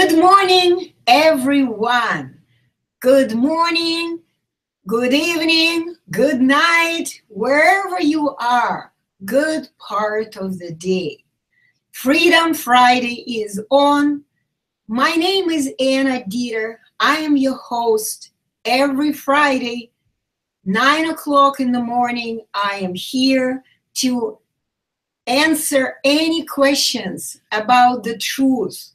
Good morning, everyone. Good morning, good evening, good night, wherever you are. Good part of the day. Freedom Friday is on. My name is Anna Deeter. I am your host. Every Friday, 9 o'clock in the morning, I am here to answer any questions about the truth.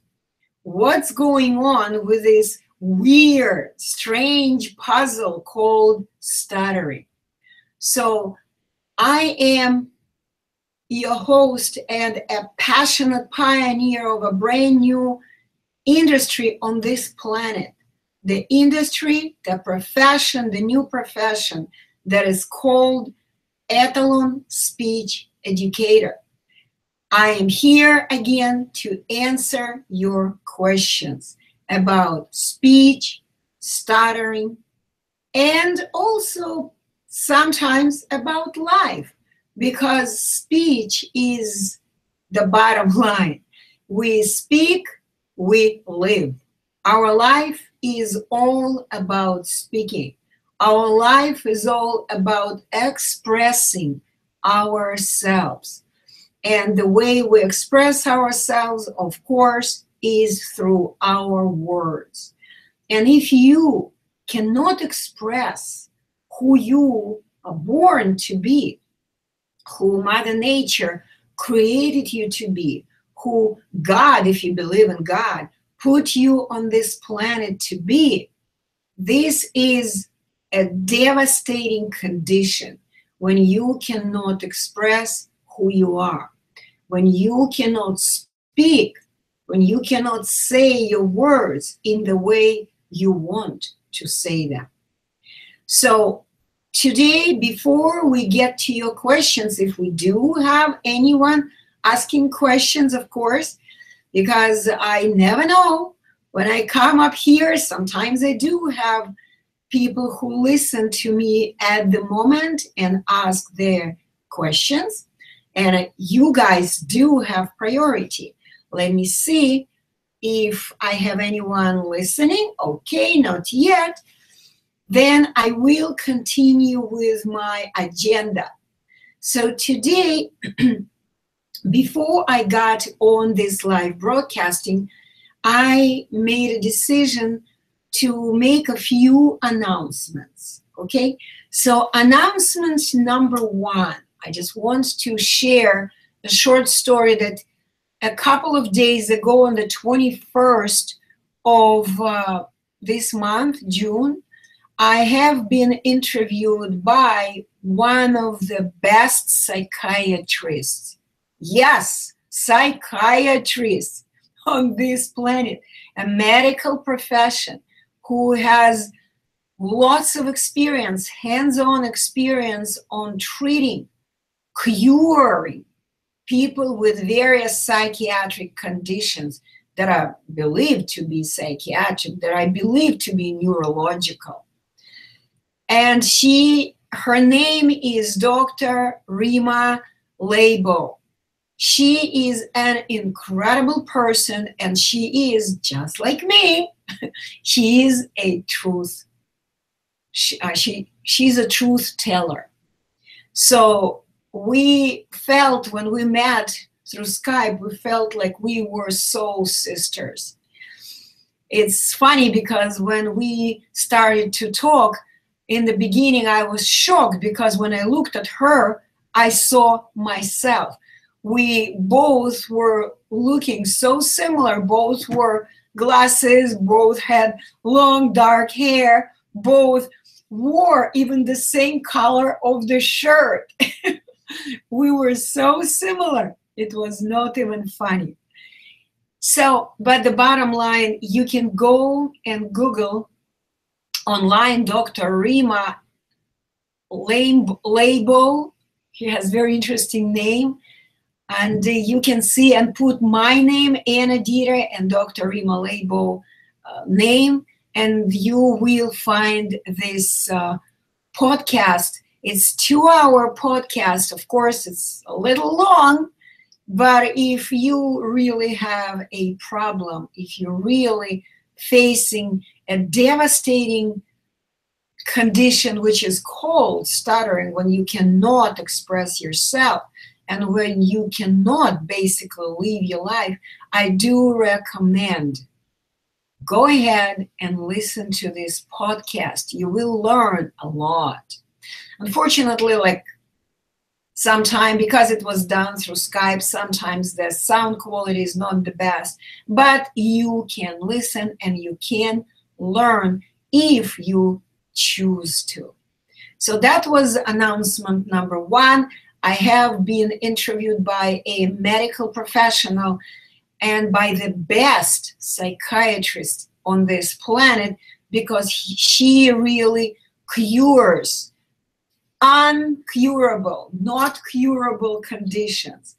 What's going on with this weird, strange puzzle called stuttering? So I am your host and a passionate pioneer of a brand new industry on this planet. The industry, the profession, the new profession that is called Ettalon Speech Educator. I am here again to answer your questions about speech, stuttering, and also sometimes about life, because speech is the bottom line. We speak, we live. Our life is all about speaking. Our life is all about expressing ourselves. And the way we express ourselves, of course, is through our words. And if you cannot express who you are born to be, who Mother Nature created you to be, who God, if you believe in God, put you on this planet to be, this is a devastating condition when you cannot express who you are. When you cannot speak, when you cannot say your words in the way you want to say them. So today, before we get to your questions, if we do have anyone asking questions, of course, because I never know when I come up here, sometimes I do have people who listen to me at the moment and ask their questions. And you guys do have priority. Let me see if I have anyone listening. Okay, not yet. Then I will continue with my agenda. So today, before I got on this live broadcasting, I made a decision to make a few announcements. Okay, so announcements number one. I just want to share a short story that a couple of days ago, on the 21st of this month, June, I have been interviewed by one of the best psychiatrists. Yes, psychiatrists on this planet, a medical profession who has lots of experience, hands-on experience on treating, curing people with various psychiatric conditions that are believed to be psychiatric, that I believe to be neurological. And her name is Dr. Rima Labo. She is an incredible person, and she is just like me. She is a truth. She's a truth teller. So we felt when we met through Skype, we felt like we were soul sisters. It's funny because when we started to talk, in the beginning I was shocked because when I looked at her, I saw myself. We both were looking so similar. Both wore glasses, both had long dark hair, both wore even the same color of the shirt. We were so similar. It was not even funny. So, but the bottom line, you can go and Google online Dr. Rima Labo. He has very interesting name. And you can see and put my name, Anna Deeter, and Dr. Rima Labo name, and you will find this podcast. It's 2-hour podcast. Of course, it's a little long But if you really have a problem, if you're really facing a devastating condition which is called stuttering, when you cannot express yourself and when you cannot basically live your life, I do recommend go ahead and listen to this podcast. You will learn a lot. Unfortunately, like sometimes, because it was done through Skype, sometimes the sound quality is not the best, but you can listen and you can learn if you choose to. So that was announcement number one. I have been interviewed by a medical professional and by the best psychiatrist on this planet, because she really cures uncurable, not curable conditions.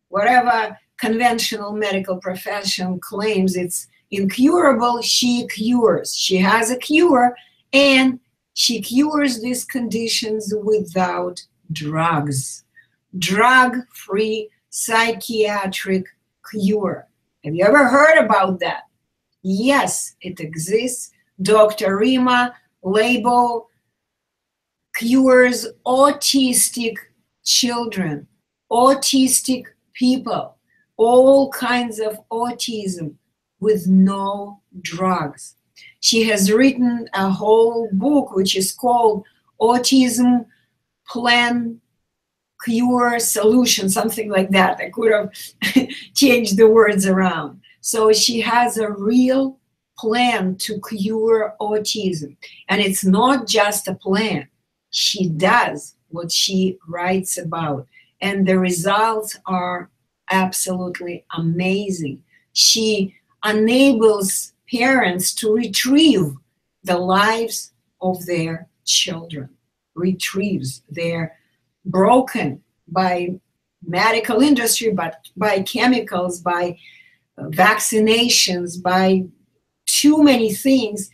Whatever conventional medical profession claims it's incurable, she cures. She has a cure, and she cures these conditions without drugs. Drug-free psychiatric cure. Have you ever heard about that? Yes, it exists. Dr. Rima Labo cures autistic children, autistic people, all kinds of autism with no drugs. She has written a whole book which is called Autism Plan Cure Solution, something like that. I could have changed the words around. So she has a real plan to cure autism. And it's not just a plan. She does what she writes about. And the results are absolutely amazing. She enables parents to retrieve the lives of their children, retrieves their broken by medical industry, but by chemicals, by vaccinations, by too many things.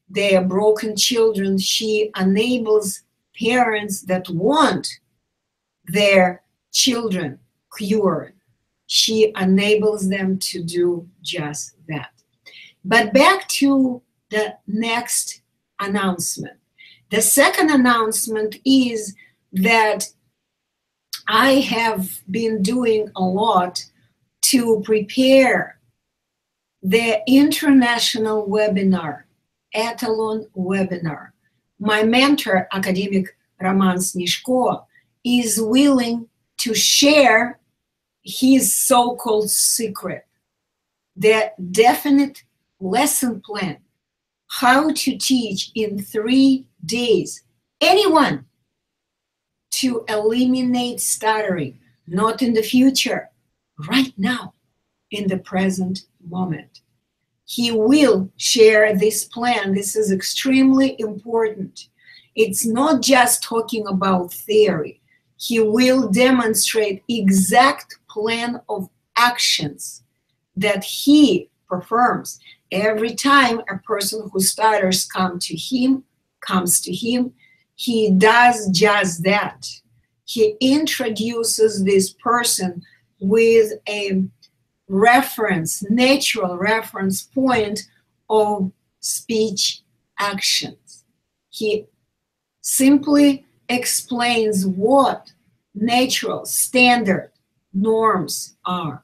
They are broken children. She enables parents that want their children cured. She enables them to do just that. But back to the next announcement. The second announcement is that I have been doing a lot to prepare the international webinar, Etalon webinar. My mentor, academic Roman Snishko, is willing to share his so-called secret, the definite lesson plan, how to teach in 3 days anyone to eliminate stuttering, not in the future, right now, in the present moment. He will share this plan. This is extremely important. It's not just talking about theory. He will demonstrate exact plan of actions that he performs every time a person who stutters comes to him. He does just that. He introduces this person with a natural reference point of speech actions. He simply explains what natural standard norms are.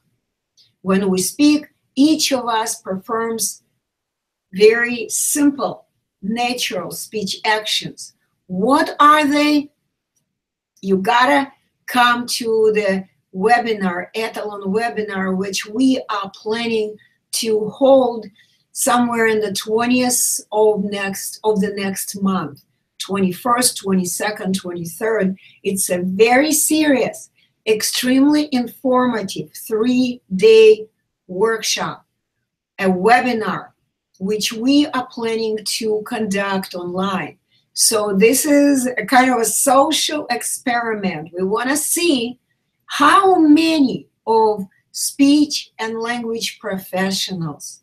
When we speak, each of us performs very simple, natural speech actions. What are they? You gotta come to the webinar, Etalon webinar, which we are planning to hold somewhere in the 20th of the next month, 21st, 22nd, 23rd. It's a very serious, extremely informative 3-day workshop, a webinar, which we are planning to conduct online. So this is a kind of a social experiment. We want to see how many of speech and language professionals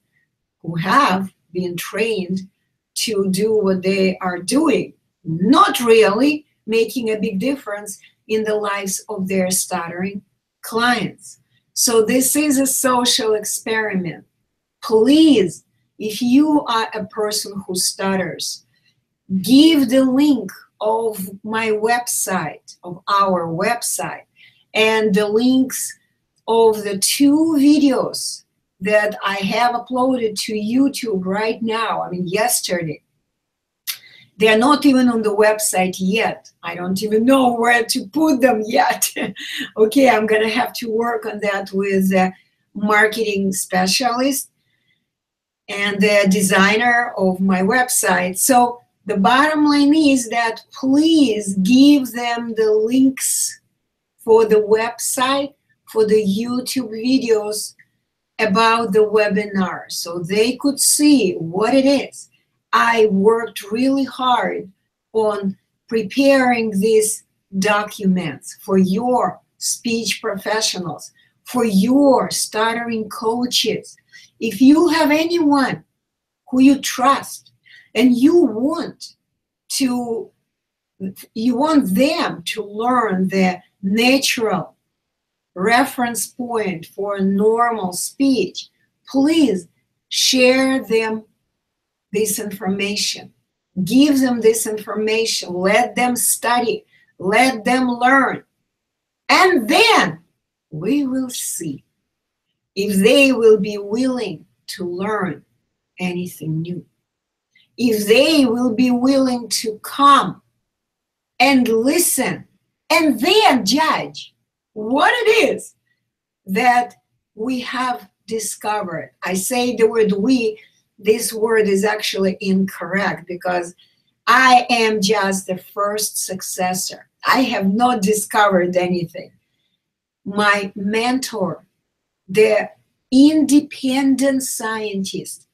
who have been trained to do what they are doing, not really making a big difference in the lives of their stuttering clients. So this is a social experiment. Please, if you are a person who stutters, give the link of my website, of our website, and the links of the 2 videos that I have uploaded to YouTube right now, I mean yesterday. They are not even on the website yet. I don't even know where to put them yet. Okay, I'm gonna have to work on that with a marketing specialist and the designer of my website. So the bottom line is that please give them the links for the website, for the YouTube videos about the webinar, so they could see what it is. I worked really hard on preparing these documents for your speech professionals, for your stuttering coaches. If you have anyone who you trust and you want them to learn the natural reference point for normal speech, please share them this information. Give them this information. Let them study. Let them learn. And then we will see if they will be willing to learn anything new. If they will be willing to come and listen and then judge what it is that we have discovered. I say the word we, this word is actually incorrect because I am just the first successor. I have not discovered anything. My mentor, the independent scientist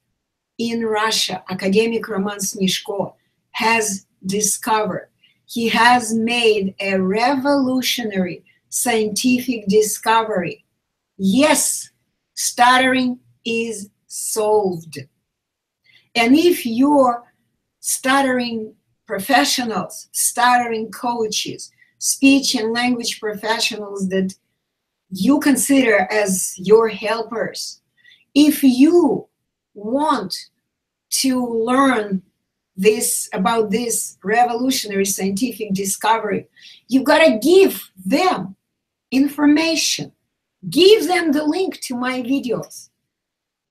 in Russia, academic Roman Snishko, has discovered. He has made a revolutionary scientific discovery. Yes, stuttering is solved. And if your stuttering professionals, stuttering coaches, speech and language professionals that you consider as your helpers, if you want to learn this about this revolutionary scientific discovery, you gotta give them information. Give them the link to my videos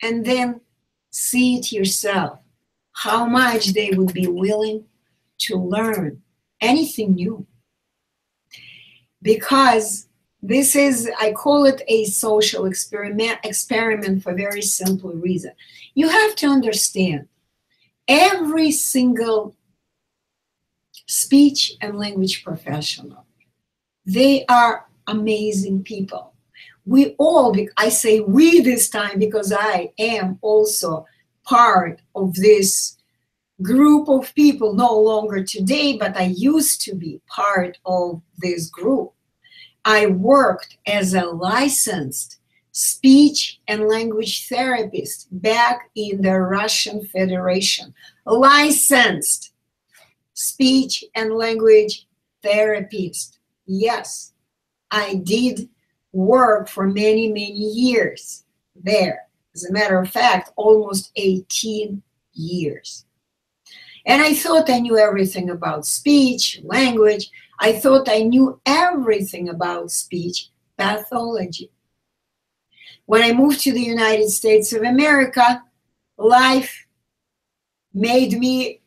and then see it yourself, how much they would be willing to learn anything new. Because this is, I call it a social experiment for a very simple reason. You have to understand, every single speech and language professional, they are amazing people. We all, I say we this time because I am also part of this group of people, no longer today, but I used to be part of this group. I worked as a licensed speech and language therapist back in the Russian Federation. Licensed speech and language therapist. Yes, I did work for many, many years there. As a matter of fact, almost 18 years. And I thought I knew everything about speech, language. I thought I knew everything about speech pathology. When I moved to the United States of America, life gave me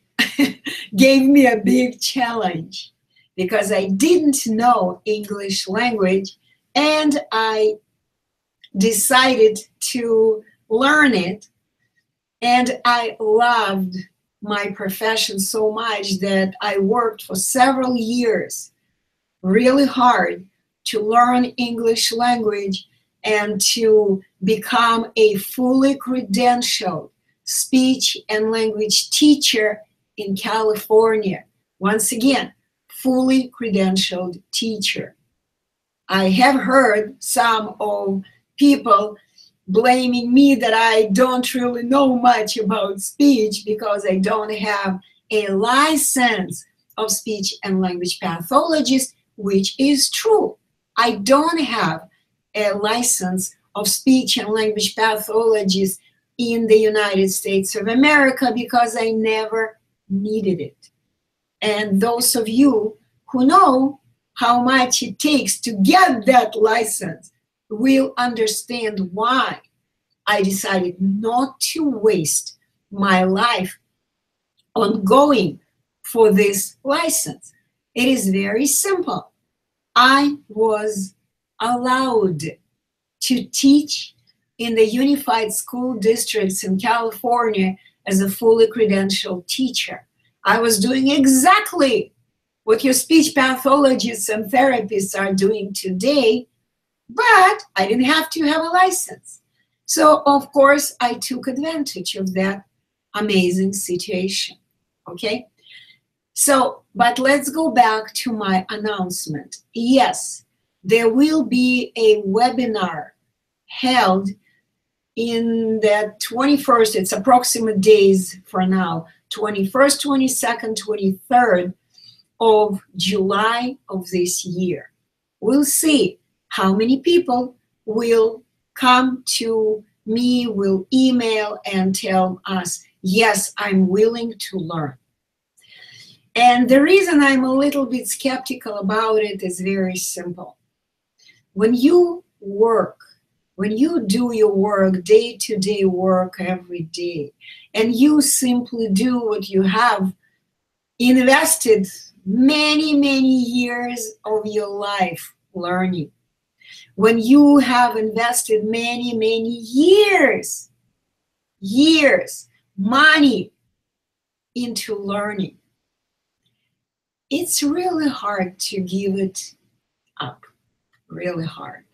a big challenge because I didn't know English language, and I decided to learn it. And I loved my profession so much that I worked for several years really hard to learn English language and to become a fully credentialed speech and language teacher in California. Once again, fully credentialed teacher. I have heard some of people blaming me that I don't really know much about speech because I don't have a license of speech and language pathologist, which is true. I don't have a license of speech and language pathologist in the United States of America because I never needed it. And those of you who know how much it takes to get that license will understand why I decided not to waste my life on going for this license. It is very simple. I was allowed to teach in the unified school districts in California as a fully credentialed teacher. I was doing exactly what your speech pathologists and therapists are doing today, but I didn't have to have a license. So, of course, I took advantage of that amazing situation, okay? So, but let's go back to my announcement. Yes, there will be a webinar held in the 21st, it's approximate days for now, 21st, 22nd, 23rd of July of this year. We'll see how many people will come to me, will email and tell us, yes, I'm willing to learn. And the reason I'm a little bit skeptical about it is very simple. When you work, when you do your work, day-to-day work every day, and you simply do what you have invested many, many years of your life learning, when you have invested many, many years, money into learning, it's really hard to give it up, really hard.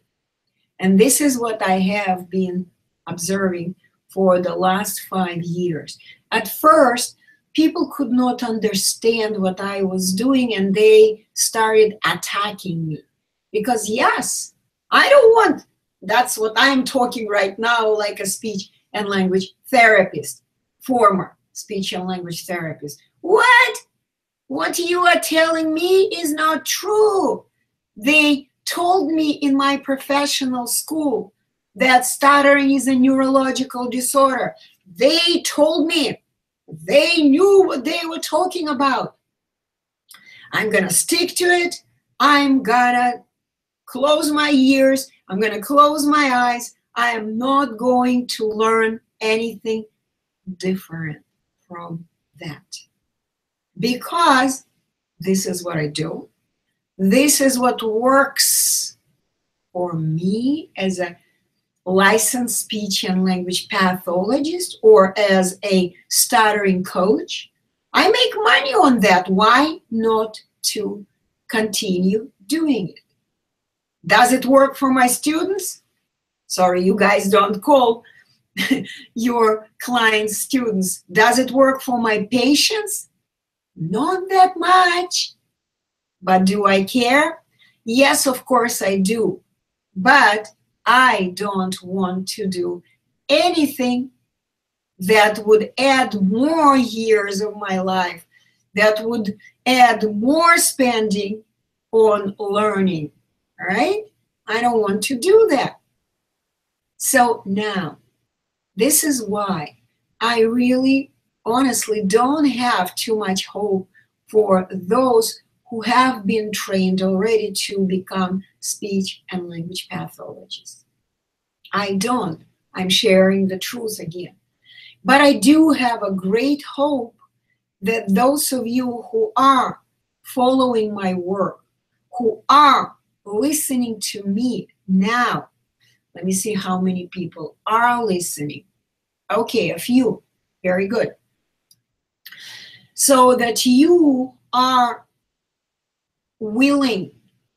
And this is what I have been observing for the last 5 years. At first, people could not understand what I was doing and they started attacking me. Because yes, I don't want, that's what I'm talking right now, like a speech and language therapist, former speech and language therapist. What you are telling me is not true. They told me in my professional school that stuttering is a neurological disorder. They told me, they knew what they were talking about. I'm gonna stick to it. I'm gonna close my ears. I'm gonna close my eyes. I am not going to learn anything different from that. Because this is what I do. This is what works for me as a licensed speech and language pathologist or as a stuttering coach. I make money on that. Why not to continue doing it? Does it work for my students? Sorry, you guys don't call your clients students. Does it work for my patients? Not that much. But do I care? Yes, of course I do. But I don't want to do anything that would add more years of my life, that would add more spending on learning, all right? I don't want to do that. So now, this is why I really, honestly, don't have too much hope for those who have been trained already to become speech and language pathologists. I don't. I'm sharing the truth again. But I do have a great hope that those of you who are following my work, who are listening to me now, let me see how many people are listening. Okay, a few. Very good. So that you are willing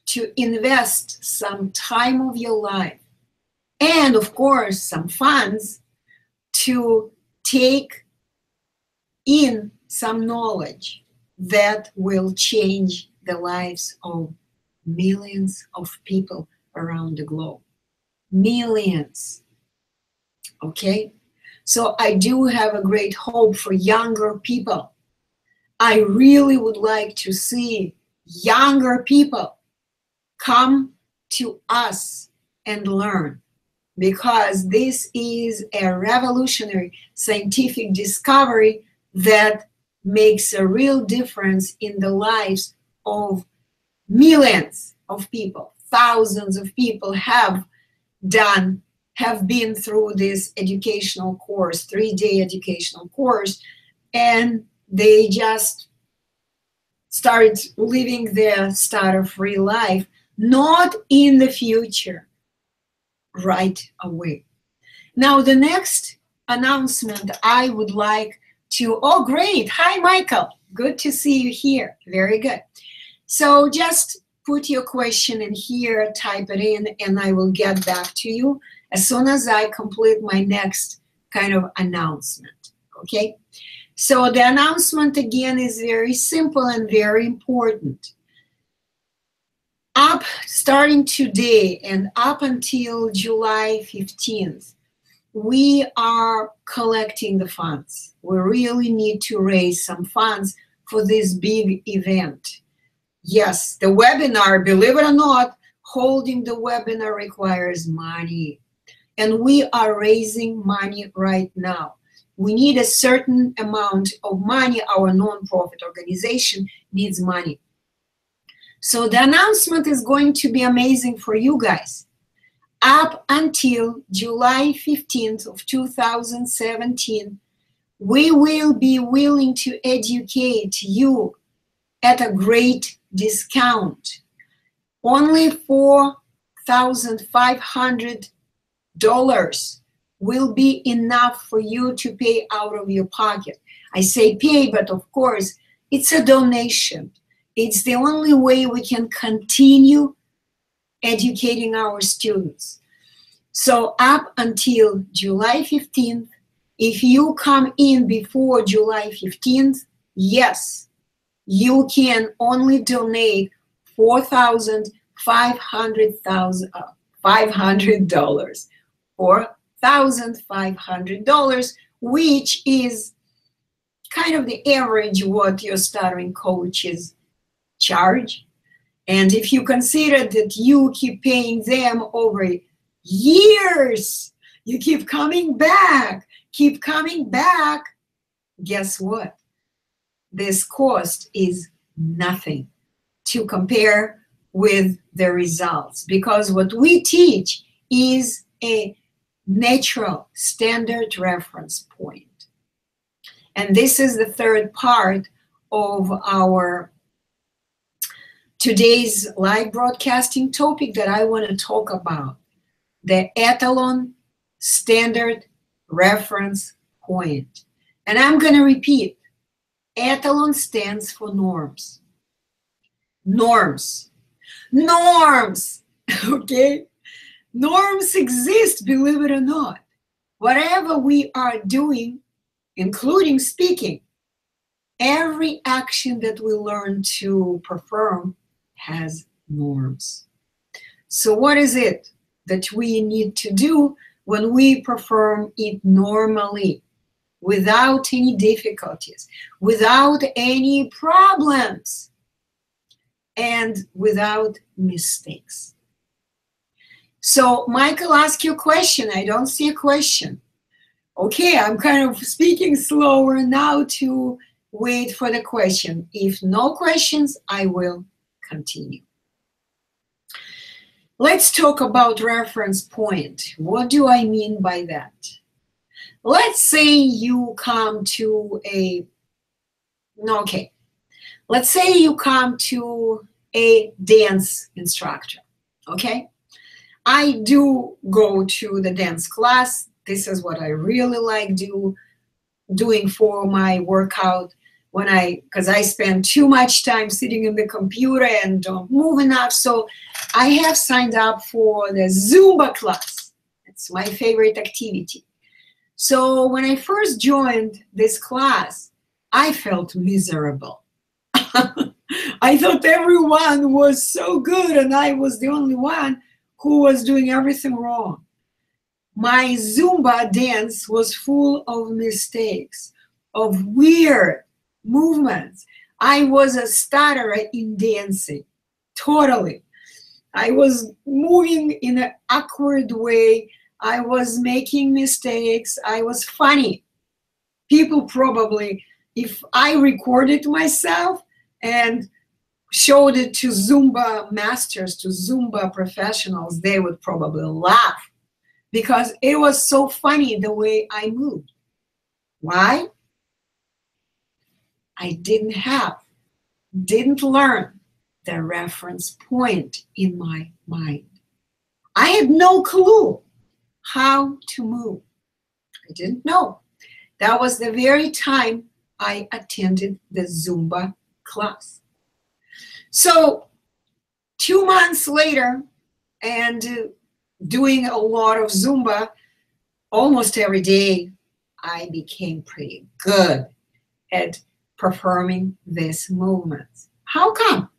to invest some time of your life and, of course, some funds to take in some knowledge that will change the lives of millions of people around the globe. Millions. Okay? So I do have a great hope for younger people. I really would like to see younger people come to us and learn, because this is a revolutionary scientific discovery that makes a real difference in the lives of millions of people. Thousands of people have been through this educational course, 3-day educational course, and they just started living their stutter-free life, not in the future, right away. Now, the next announcement I would like to, oh, great. Hi, Michael. Good to see you here. Very good. So just put your question in here, type it in, and I will get back to you as soon as I complete my next kind of announcement, okay? So the announcement, again, is very simple and very important. Starting today and up until July 15th, we are collecting the funds. We really need to raise some funds for this big event. Yes, the webinar, believe it or not, holding the webinar requires money. And we are raising money right now. We need a certain amount of money. Our nonprofit organization needs money. So the announcement is going to be amazing for you guys. Up until July 15th of 2017, we will be willing to educate you at a great discount. Only $4,500 will be enough for you to pay out of your pocket. I say pay, but of course, it's a donation. It's the only way we can continue educating our students. So up until July 15th, if you come in before July 15th, yes, you can only donate $4,500, $4,500, which is kind of the average what your stuttering coaches charge. And if you consider that you keep paying them over years, you keep coming back, guess what? This cost is nothing to compare with the results, because what we teach is a natural standard reference point. And this is the third part of our today's live broadcasting topic that I want to talk about, the etalon standard reference point. And I'm going to repeat, etalon stands for norms. Norms. Norms, okay? Norms exist, believe it or not. Whatever we are doing, including speaking, every action that we learn to perform has norms. So what is it that we need to do when we perform it normally, without any difficulties, without any problems, and without mistakes? So Michael asked you a question. I don't see a question. Okay, I'm kind of speaking slower now to wait for the question. If no questions, I will continue. Let's talk about reference point. What do I mean by that? Let's say you come to a, okay, let's say you come to a dance instructor, okay? I do go to the dance class. This is what I really like doing for my workout because I spend too much time sitting in the computer and don't move enough. So I have signed up for the Zumba class. It's my favorite activity. So when I first joined this class, I felt miserable. I thought everyone was so good and I was the only one who was doing everything wrong. My Zumba dance was full of mistakes, of weird movements. I was a stutterer in dancing, totally. I was moving in an awkward way. I was making mistakes. I was funny. People probably, if I recorded myself and showed it to Zumba masters, to Zumba professionals, they would probably laugh because it was so funny the way I moved. Why? I didn't learn the reference point in my mind. I had no clue how to move. I didn't know. That was the very time I attended the Zumba class. So 2 months later, and doing a lot of Zumba almost every day, I became pretty good at performing these movements. How come?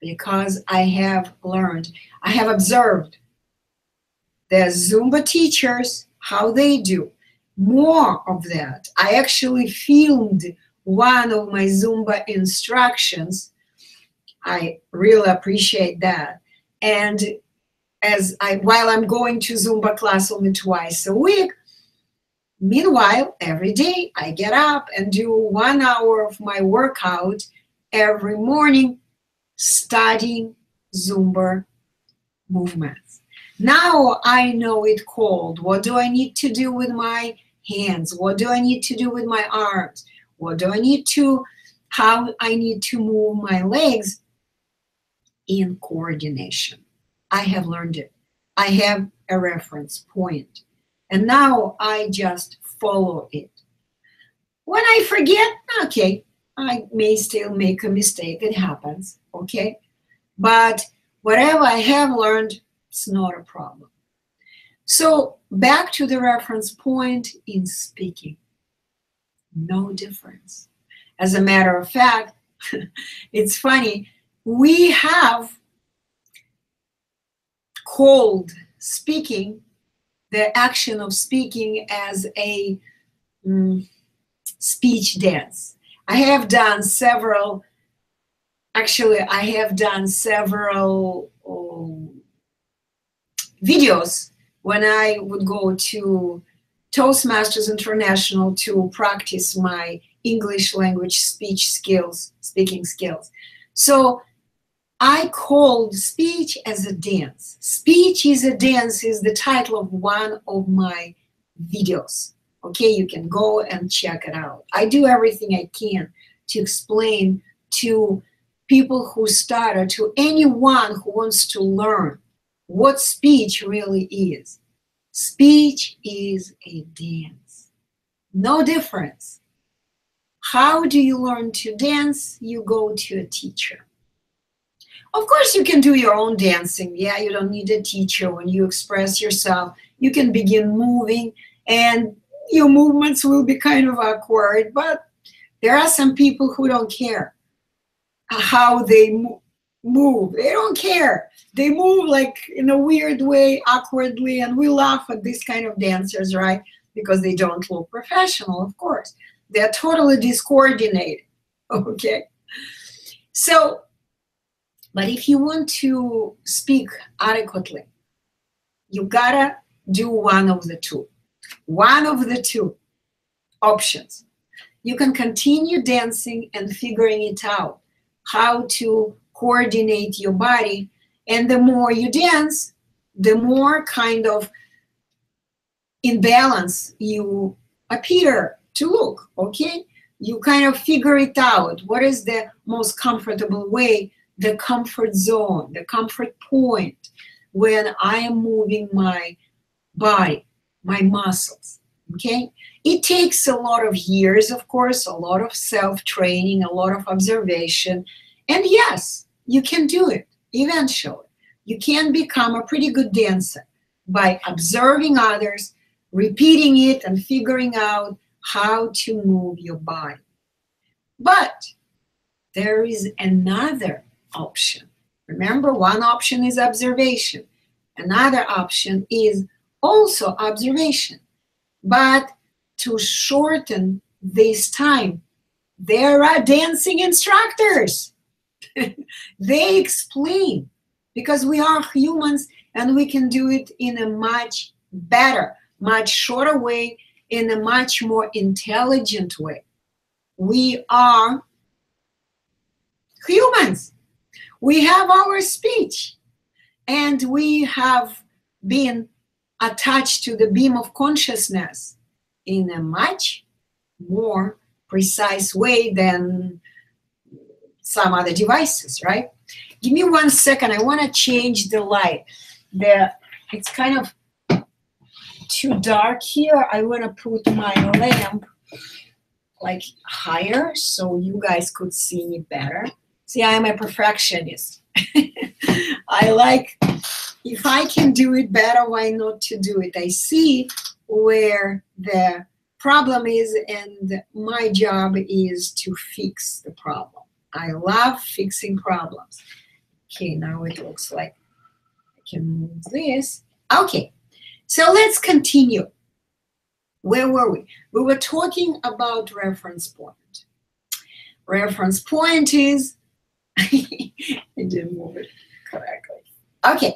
Because I have learned, I have observed the Zumba teachers, how they do. More of that. I actually filmed one of my Zumba instructions. I really appreciate that. And while I'm going to Zumba class only twice a week, meanwhile, every day I get up and do 1 hour of my workout every morning, studying Zumba movements. Now I know it called. What do I need to do with my hands? What do I need to do with my arms? What do I need to, how I need to move my legs in coordination. I have learned it. I have a reference point. And now I just follow it. When I forget, okay, I may still make a mistake. It happens, okay? But whatever I have learned, it's not a problem. So back to the reference point in speaking. No difference. As a matter of fact, it's funny, we have called speaking, the action of speaking, as a speech dance. I have done several videos when I would go to Toastmasters International to practice my English language speech skills, speaking skills. So I called speech as a dance. Speech is a dance is the title of one of my videos. Okay, you can go and check it out. I do everything I can to explain to people who stutter, to anyone who wants to learn what speech really is. Speech is a dance. No difference. How do you learn to dance? You go to a teacher. Of course, you can do your own dancing. Yeah, you don't need a teacher. When you express yourself, you can begin moving, and your movements will be kind of awkward, but there are some people who don't care how they move. They don't care. They move like in a weird way, awkwardly, and we laugh at these kind of dancers, right? Because they don't look professional, of course. They're totally discoordinated, okay? So, but if you want to speak adequately, you gotta do one of the two. One of the two options. You can continue dancing and figuring it out, how to coordinate your body. And the more you dance, the more kind of imbalance you appear to look, okay? You kind of figure it out. What is the most comfortable way, the comfort zone, the comfort point when I am moving my body, my muscles, okay? It takes a lot of years, of course, a lot of self-training, a lot of observation. And yes, you can do it eventually. You can become a pretty good dancer by observing others, repeating it, and figuring out how to move your body. But there is another option. Remember, one option is observation. Another option is also observation. But to shorten this time, there are dancing instructors. They explain because we are humans and we can do it in a much better, much shorter way, in a much more intelligent way. We are humans. We have our speech, and we have been attached to the beam of consciousness in a much more precise way than some other devices, right? Give me 1 second. I want to change the light. It's kind of too dark here. I want to put my lamp like higher so you guys could see me better. See, I am a perfectionist. I like, if I can do it better, why not to do it? I see where the problem is, and my job is to fix the problem. I love fixing problems. Okay, now it looks like I can move this. Okay, so let's continue. Where were we? We were talking about reference point. Reference point is, I didn't move it correctly. Okay,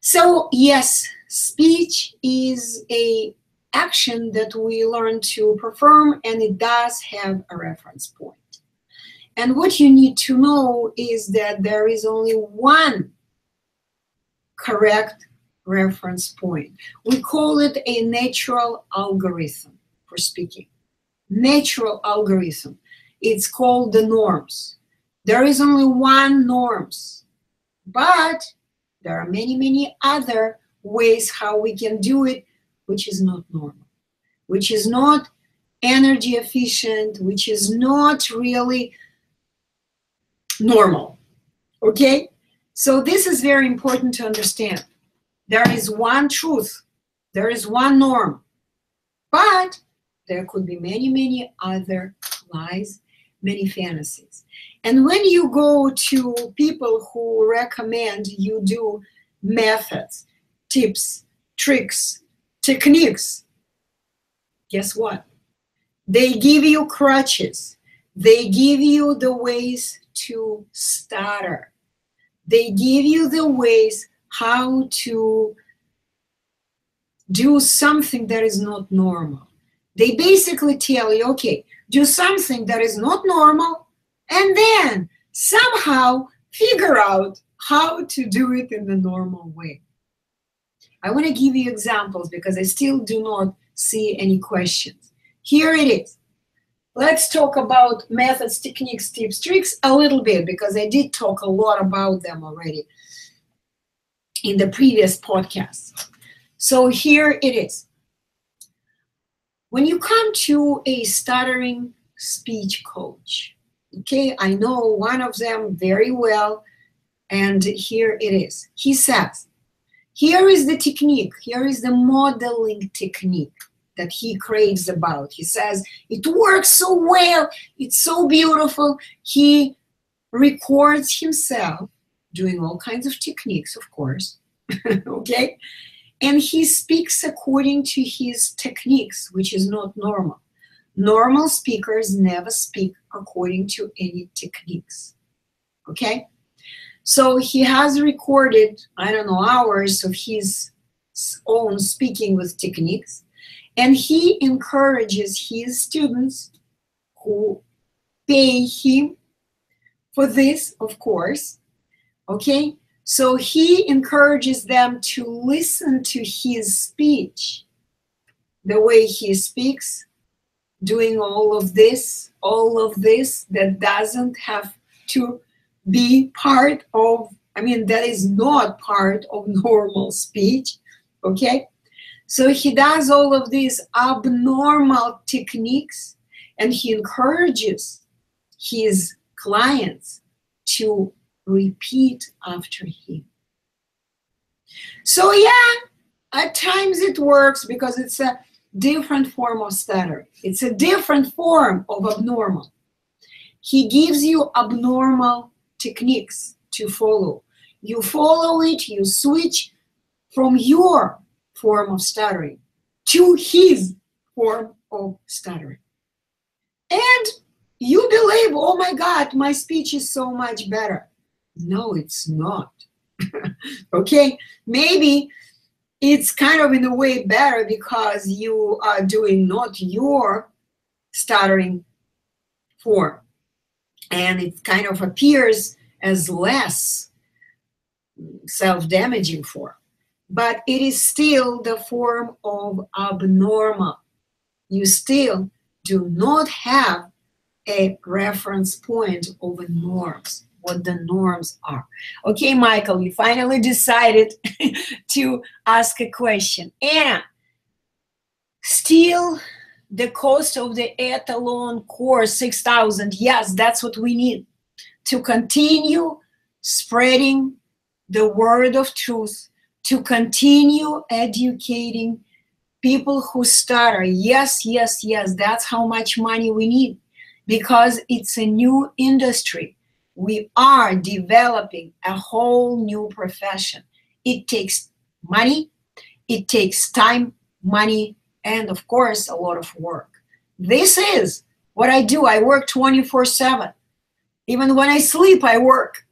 so yes, speech is a action that we learn to perform, and it does have a reference point. And what you need to know is that there is only one correct reference point. We call it a natural algorithm for speaking. Natural algorithm. It's called the norms. There is only one norms, but there are many, many other ways how we can do it, which is not normal, which is not energy efficient, which is not really normal. Okay? So this is very important to understand. There is one truth. There is one norm. But there could be many, many other lies, many fantasies. And when you go to people who recommend you do methods, tips, tricks, techniques, guess what? They give you crutches. They give you the ways to stutter. They give you the ways how to do something that is not normal. They basically tell you, okay, do something that is not normal, and then somehow figure out how to do it in the normal way. I want to give you examples because I still do not see any questions. Here it is. Let's talk about methods, techniques, tips, tricks a little bit, because I did talk a lot about them already in the previous podcast. So here it is. When you come to a stuttering speech coach, okay, I know one of them very well, and here it is. He says, here is the technique, here is the modeling technique that he craves about. He says, it works so well, it's so beautiful. He records himself doing all kinds of techniques, of course, okay? And he speaks according to his techniques, which is not normal. Normal speakers never speak according to any techniques, okay? So he has recorded, I don't know, hours of his own speaking with techniques, and he encourages his students who pay him for this, of course, okay? So he encourages them to listen to his speech, the way he speaks, doing all of this that doesn't have to be part of, that is not part of normal speech, okay? So he does all of these abnormal techniques, and he encourages his clients to repeat after him. So yeah, at times it works because it's a different form of stuttering. It's a different form of abnormal. He gives you abnormal techniques to follow. You follow it, you switch from your form of stuttering to his form of stuttering. And you believe, oh my God, my speech is so much better. No, it's not. Okay, maybe it's kind of in a way better because you are doing not your stuttering form, and it kind of appears as less self-damaging form, but it is still the form of abnormal. You still do not have a reference point of norms, what the norms are. Okay, Michael, we finally decided to ask a question. Anna, still the cost of the Ethelon course, 6,000. Yes, that's what we need to continue spreading the word of truth, to continue educating people who stutter. Yes, yes, yes, that's how much money we need, because it's a new industry. We are developing a whole new profession. It takes money, it takes time, money, and of course, a lot of work. This is what I do. I work 24/7. Even when I sleep, I work.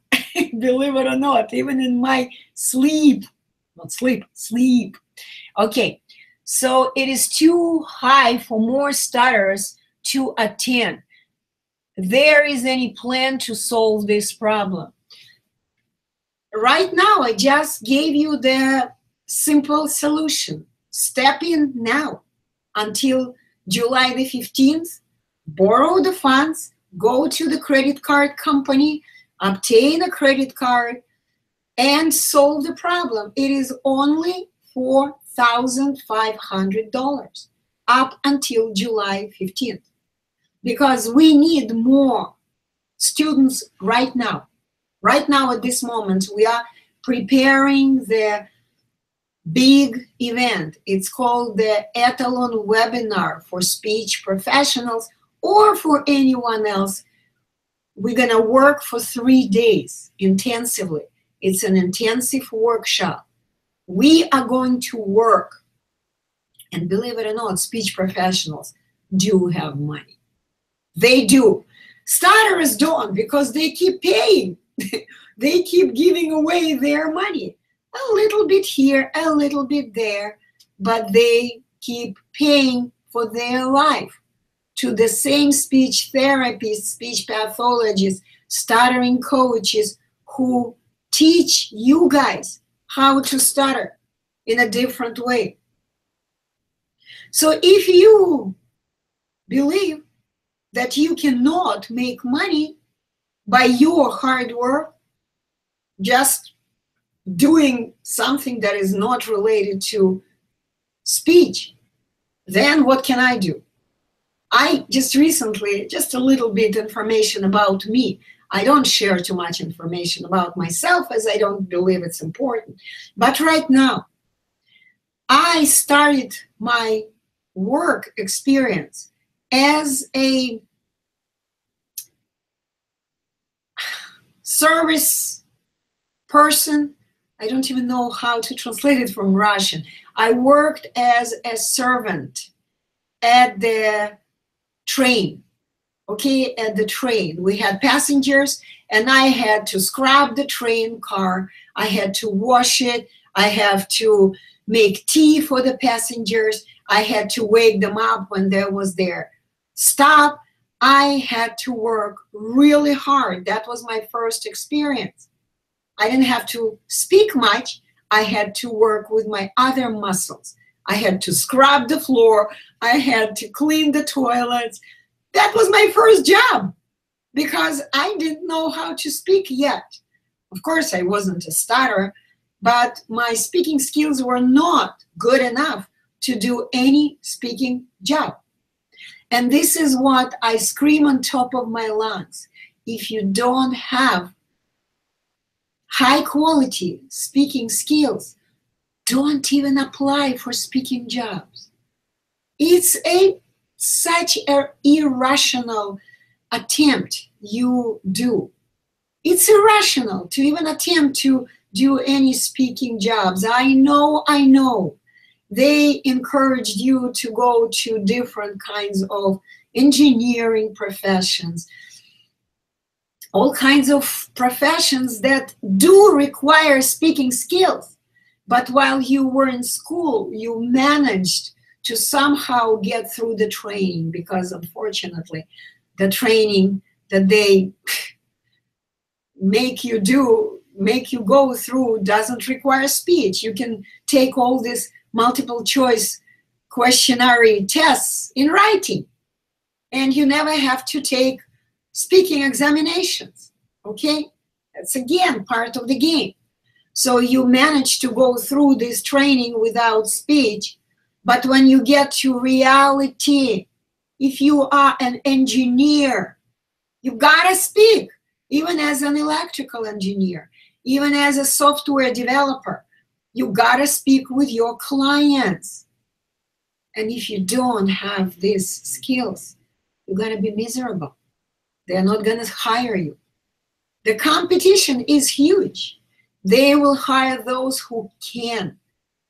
Believe it or not, even in my sleep. Not sleep, sleep. Okay, so it is too high for more stutterers to attend. There is any plan to solve this problem? Right now, I just gave you the simple solution. Step in now until July the 15th, borrow the funds, go to the credit card company, obtain a credit card, and solve the problem. It is only $4,500 up until July 15th, because we need more students right now. Right now, at this moment, we are preparing the big event. It's called the Ethelon Webinar for speech professionals or for anyone else. We're going to work for 3 days intensively. It's an intensive workshop. We are going to work, and believe it or not, speech professionals do have money. They do. Stutterers don't, because they keep paying. They keep giving away their money. A little bit here, a little bit there, but they keep paying for their life to the same speech therapists, speech pathologists, stuttering coaches who teach you guys how to stutter in a different way. So if you believe that you cannot make money by your hard work, just doing something that is not related to speech, then what can I do? I just recently, just a little bit information about me. I don't share too much information about myself, as I don't believe it's important. But right now, I started my work experience as a service person. I don't even know how to translate it from Russian. I worked as a servant at the train. Okay, at the train. We had passengers, and I had to scrub the train car. I had to wash it. I have to make tea for the passengers. I had to wake them up when there was their stop. I had to work really hard. That was my first experience. I didn't have to speak much. I had to work with my other muscles. I had to scrub the floor. I had to clean the toilets. That was my first job, because I didn't know how to speak yet. Of course, I wasn't a stutterer, but my speaking skills were not good enough to do any speaking job. And this is what I scream on top of my lungs. If you don't have high quality speaking skills, don't even apply for speaking jobs. It's such an irrational attempt you do. It's irrational to even attempt to do any speaking jobs. I know. They encouraged you to go to different kinds of engineering professions, all kinds of professions that do require speaking skills. But while you were in school, you managed to somehow get through the training, because unfortunately, the training that they make you go through doesn't require speech. You can take all these multiple choice questionnaire tests in writing, and you never have to take speaking examinations, okay? That's again part of the game. So you manage to go through this training without speech, but when you get to reality, if you are an engineer, you gotta speak, even as an electrical engineer, even as a software developer, you gotta speak with your clients. And if you don't have these skills, you're gonna be miserable. They're not gonna hire you. The competition is huge. They will hire those who can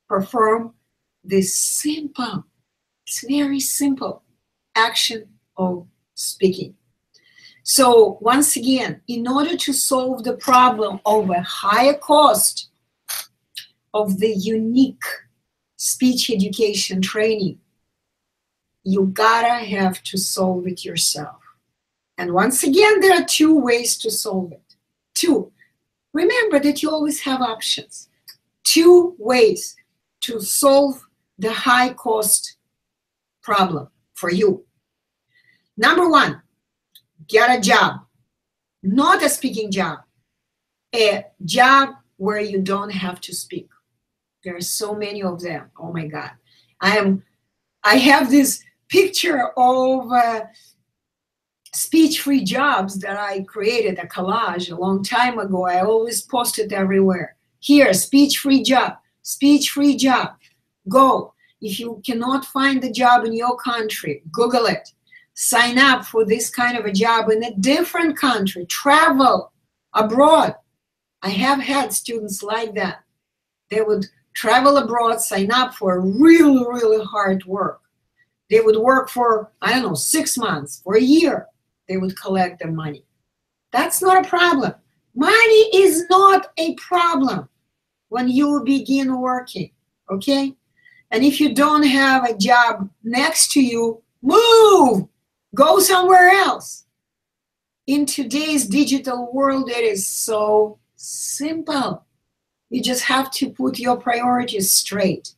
perform this simple, it's very simple action of speaking. So once again, in order to solve the problem of a higher cost of the unique speech education training, you gotta have to solve it yourself. And once again, there are two ways to solve it. Two. Remember that you always have options. Two ways to solve the high cost problem for you. Number one, get a job. Not a speaking job. A job where you don't have to speak. There are so many of them. Oh my God. I have this picture of speech-free jobs that I created, a collage a long time ago. I always post it everywhere. Here, speech-free job, speech-free job. Go. If you cannot find a job in your country, Google it. Sign up for this kind of a job in a different country. Travel abroad. I have had students like that. They would travel abroad, sign up for really, really hard work. They would work for, I don't know, 6 months, for a year. They would collect the money. That's not a problem. Money is not a problem when you begin working, okay? And if you don't have a job next to you, move, go somewhere else. In today's digital world, it is so simple. You just have to put your priorities straight.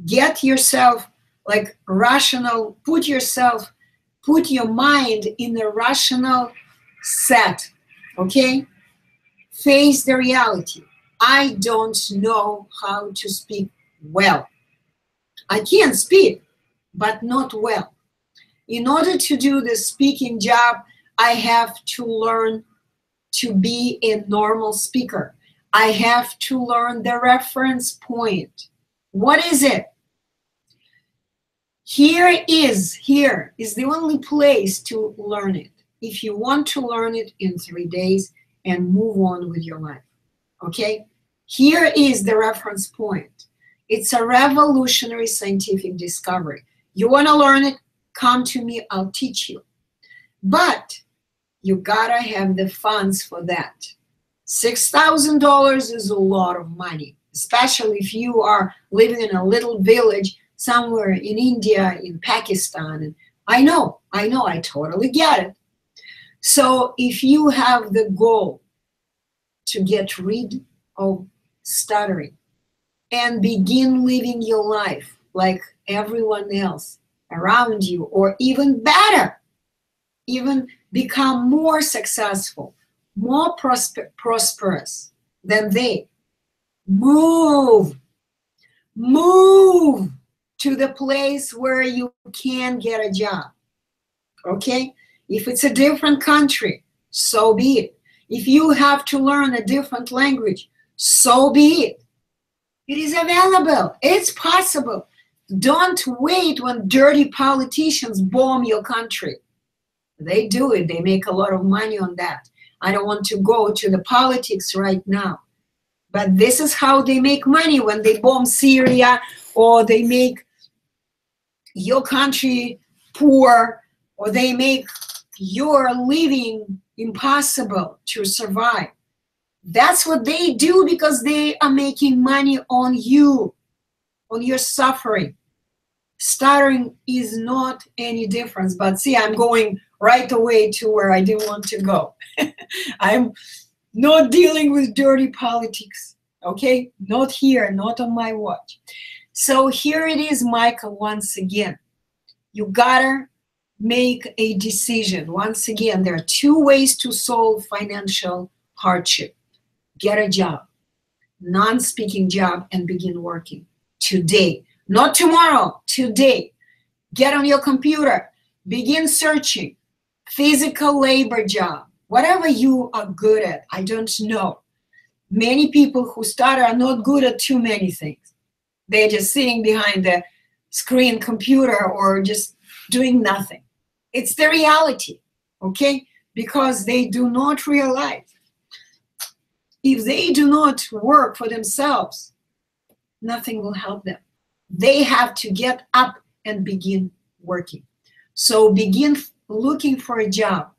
Get yourself like rational, put your mind in a rational set, okay? Face the reality. I don't know how to speak well. I can speak, but not well. In order to do the speaking job, I have to learn to be a normal speaker. I have to learn the reference point. What is it? Here is the only place to learn it. If you want to learn it in 3 days and move on with your life, okay? Here is the reference point. It's a revolutionary scientific discovery. You want to learn it? Come to me, I'll teach you. But you gotta have the funds for that. $6,000 is a lot of money, especially if you are living in a little village somewhere in India, in Pakistan. And I know, I totally get it. So if you have the goal to get rid of stuttering and begin living your life like everyone else around you, or even better, even become more successful, more prosperous than they, move to the place where you can get a job, okay? If it's a different country, so be it. If you have to learn a different language, so be it. It is available. It's possible. Don't wait when dirty politicians bomb your country. They do it. They make a lot of money on that. I don't want to go to the politics right now. But this is how they make money when they bomb Syria, or they make your country poor, or they make you're living impossible to survive. That's what they do because they are making money on you, on your suffering. Stuttering is not any difference. But see, I'm going right away to where I didn't want to go. I'm not dealing with dirty politics, okay? Not here, not on my watch. So here it is, Michael, once again. You gotta make a decision. Once again, there are two ways to solve financial hardship. Get a job, non-speaking job, and begin working today. Not tomorrow, today. Get on your computer, begin searching. Physical labor job, whatever you are good at, I don't know. Many people who stutter are not good at too many things. They're just sitting behind the screen computer or just doing nothing. It's the reality, okay? Because they do not realize if they do not work for themselves, nothing will help them. They have to get up and begin working. So begin looking for a job,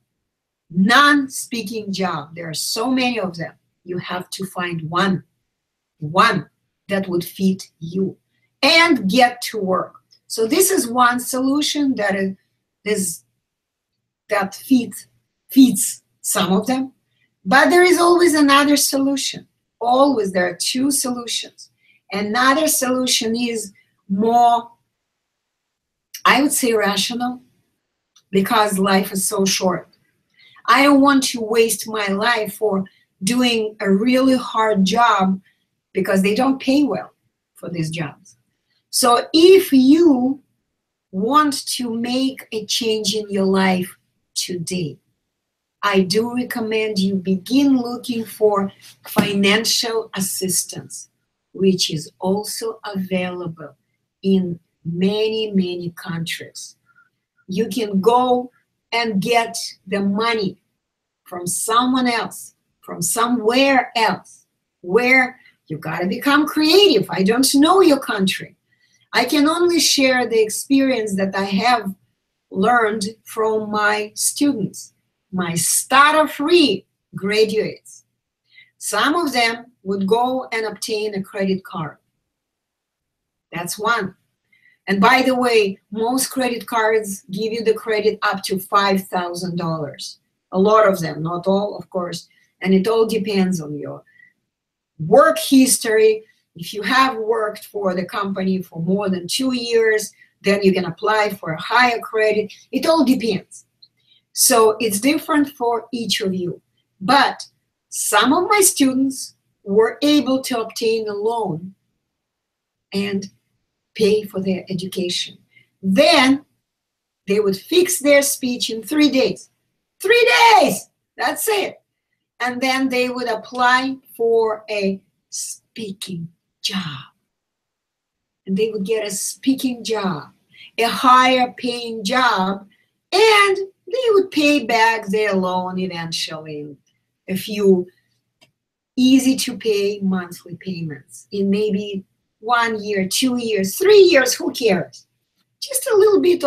non-speaking job. There are so many of them. You have to find one that would fit you and get to work. So this is one solution that fits some of them. But there is always another solution. Always there are two solutions. Another solution is more, I would say, rational, because life is so short. I don't want to waste my life for doing a really hard job because they don't pay well for these jobs. So if you want to make a change in your life today, I do recommend you begin looking for financial assistance, which is also available in many, many countries. You can go and get the money from someone else, from somewhere else, where you gotta become creative. I don't know your country. I can only share the experience that I have learned from my students, my Stutter-Free graduates. Some of them would go and obtain a credit card. That's one. And by the way, most credit cards give you the credit up to $5,000. A lot of them, not all, of course. And it all depends on your work history. If you have worked for the company for more than 2 years, then you can apply for a higher credit. It all depends. So it's different for each of you. But some of my students were able to obtain a loan and pay for their education. Then they would fix their speech in 3 days. 3 days! That's it. And then they would apply for a speaking job. And they would get a speaking job, a higher paying job, and they would pay back their loan eventually in a few easy to pay monthly payments in maybe 1 year, 2 years, 3 years, who cares? Just a little bit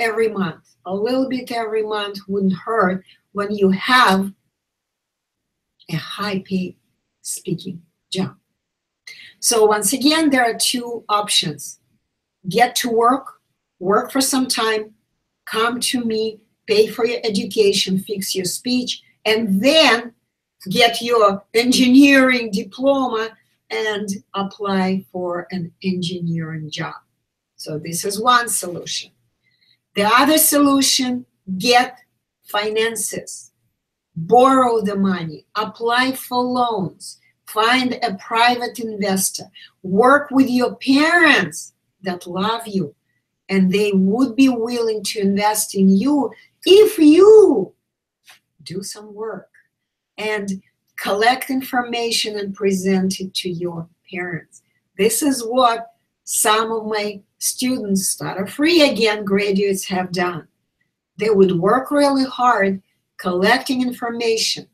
every month. A little bit every month wouldn't hurt when you have a high-paid speaking job. So once again, there are two options. Get to work, work for some time, come to me, pay for your education, fix your speech, and then get your engineering diploma and apply for an engineering job. So this is one solution. The other solution, get finances. Borrow the money, apply for loans, find a private investor, work with your parents that love you, and they would be willing to invest in you if you do some work and collect information and present it to your parents. This is what some of my students, Stutter-Free again, graduates have done. They would work really hard collecting information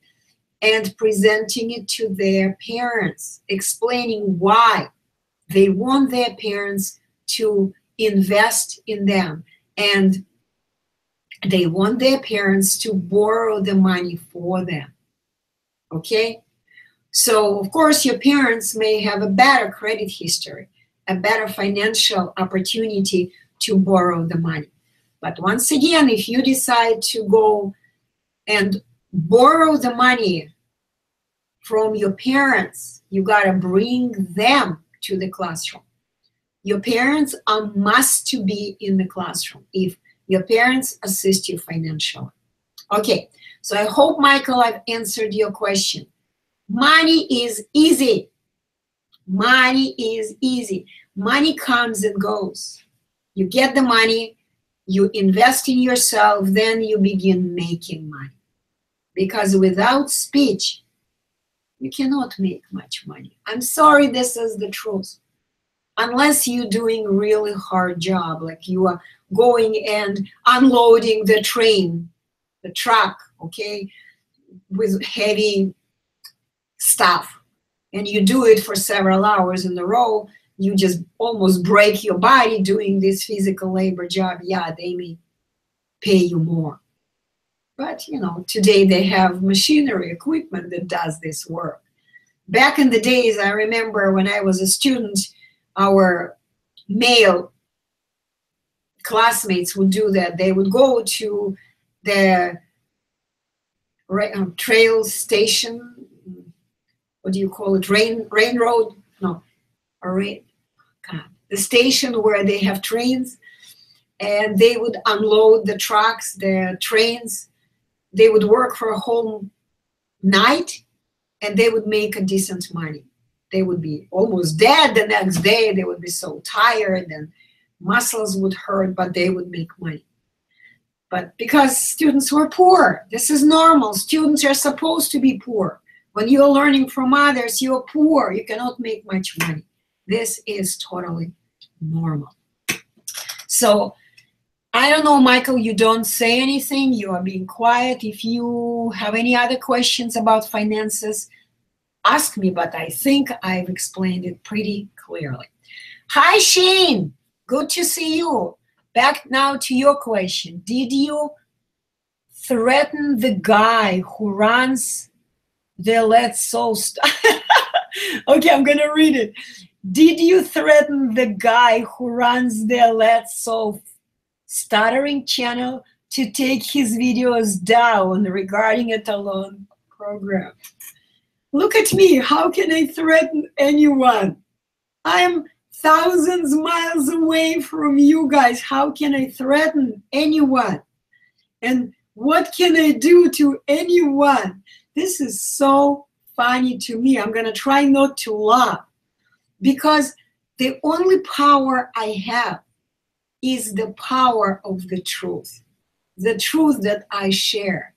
and presenting it to their parents, explaining why they want their parents to invest in them and They want their parents to borrow the money for them. Okay? So, of course, your parents may have a better credit history, a better financial opportunity to borrow the money. But once again, if you decide to go and borrow the money from your parents, you got to bring them to the classroom. Your parents are must to be in the classroom if your parents assist you financially. Okay, so I hope, Michael, I've answered your question. Money is easy. Money is easy. Money comes and goes. You get the money, you invest in yourself, then you begin making money. Because without speech, you cannot make much money. I'm sorry, this is the truth. Unless you're doing a really hard job, like you are going and unloading the train, the truck, okay, with heavy stuff, and you do it for several hours in a row, you just almost break your body doing this physical labor job. Yeah, they may pay you more. But, you know, today they have machinery, equipment that does this work. Back in the days, I remember when I was a student, our male classmates would do that. They would go to the trail station, what do you call it, rain road? No, the station where they have trains, and they would unload the trucks, the trains. They would work for a whole night, and they would make a decent money. They would be almost dead the next day. They would be so tired and muscles would hurt, but they would make money. But because students were poor, this is normal. Students are supposed to be poor. When you're learning from others, you're poor. You cannot make much money. This is totally normal. So I don't know, Michael, you don't say anything. You are being quiet. If you have any other questions about finances, ask me, but I think I've explained it pretty clearly. Hi, Shane. Good to see you. Back now to your question. Did you threaten the guy who runs the Let's Soul Okay, I'm going to read it. Did you threaten the guy who runs the Let's Soul Stuttering channel to take his videos down regarding a talent program? Look at me. How can I threaten anyone? I'm thousands miles away from you guys. How can I threaten anyone? And what can I do to anyone? This is so funny to me. I'm going to try not to laugh, because the only power I have is the power of the truth that I share.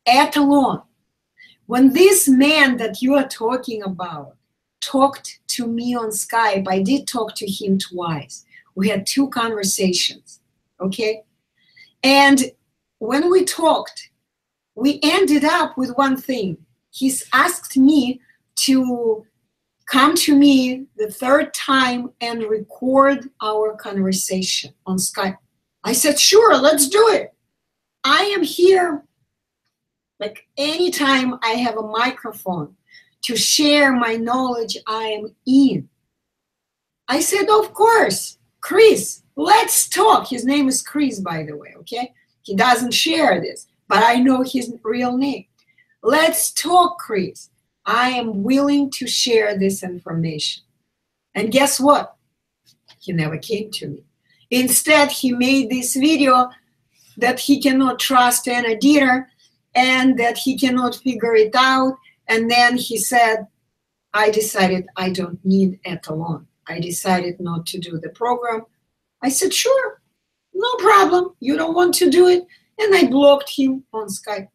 At alone. When this man that you are talking about talked to me on Skype, I did talk to him twice. We had 2 conversations, okay? And when we talked, we ended up with one thing. He's asked me to come to me the 3rd time and record our conversation on Skype. I said, sure, let's do it. I am here, like anytime I have a microphone to share my knowledge I am in. I said, of course, Chris, let's talk. His name is Chris, by the way, okay? He doesn't share this, but I know his real name. Let's talk, Chris. I am willing to share this information. And guess what? He never came to me. Instead, he made this video that he cannot trust Anna Deeter and that he cannot figure it out. And then he said, I decided I don't need it alone. I decided not to do the program. I said, sure, no problem. You don't want to do it. And I blocked him on Skype.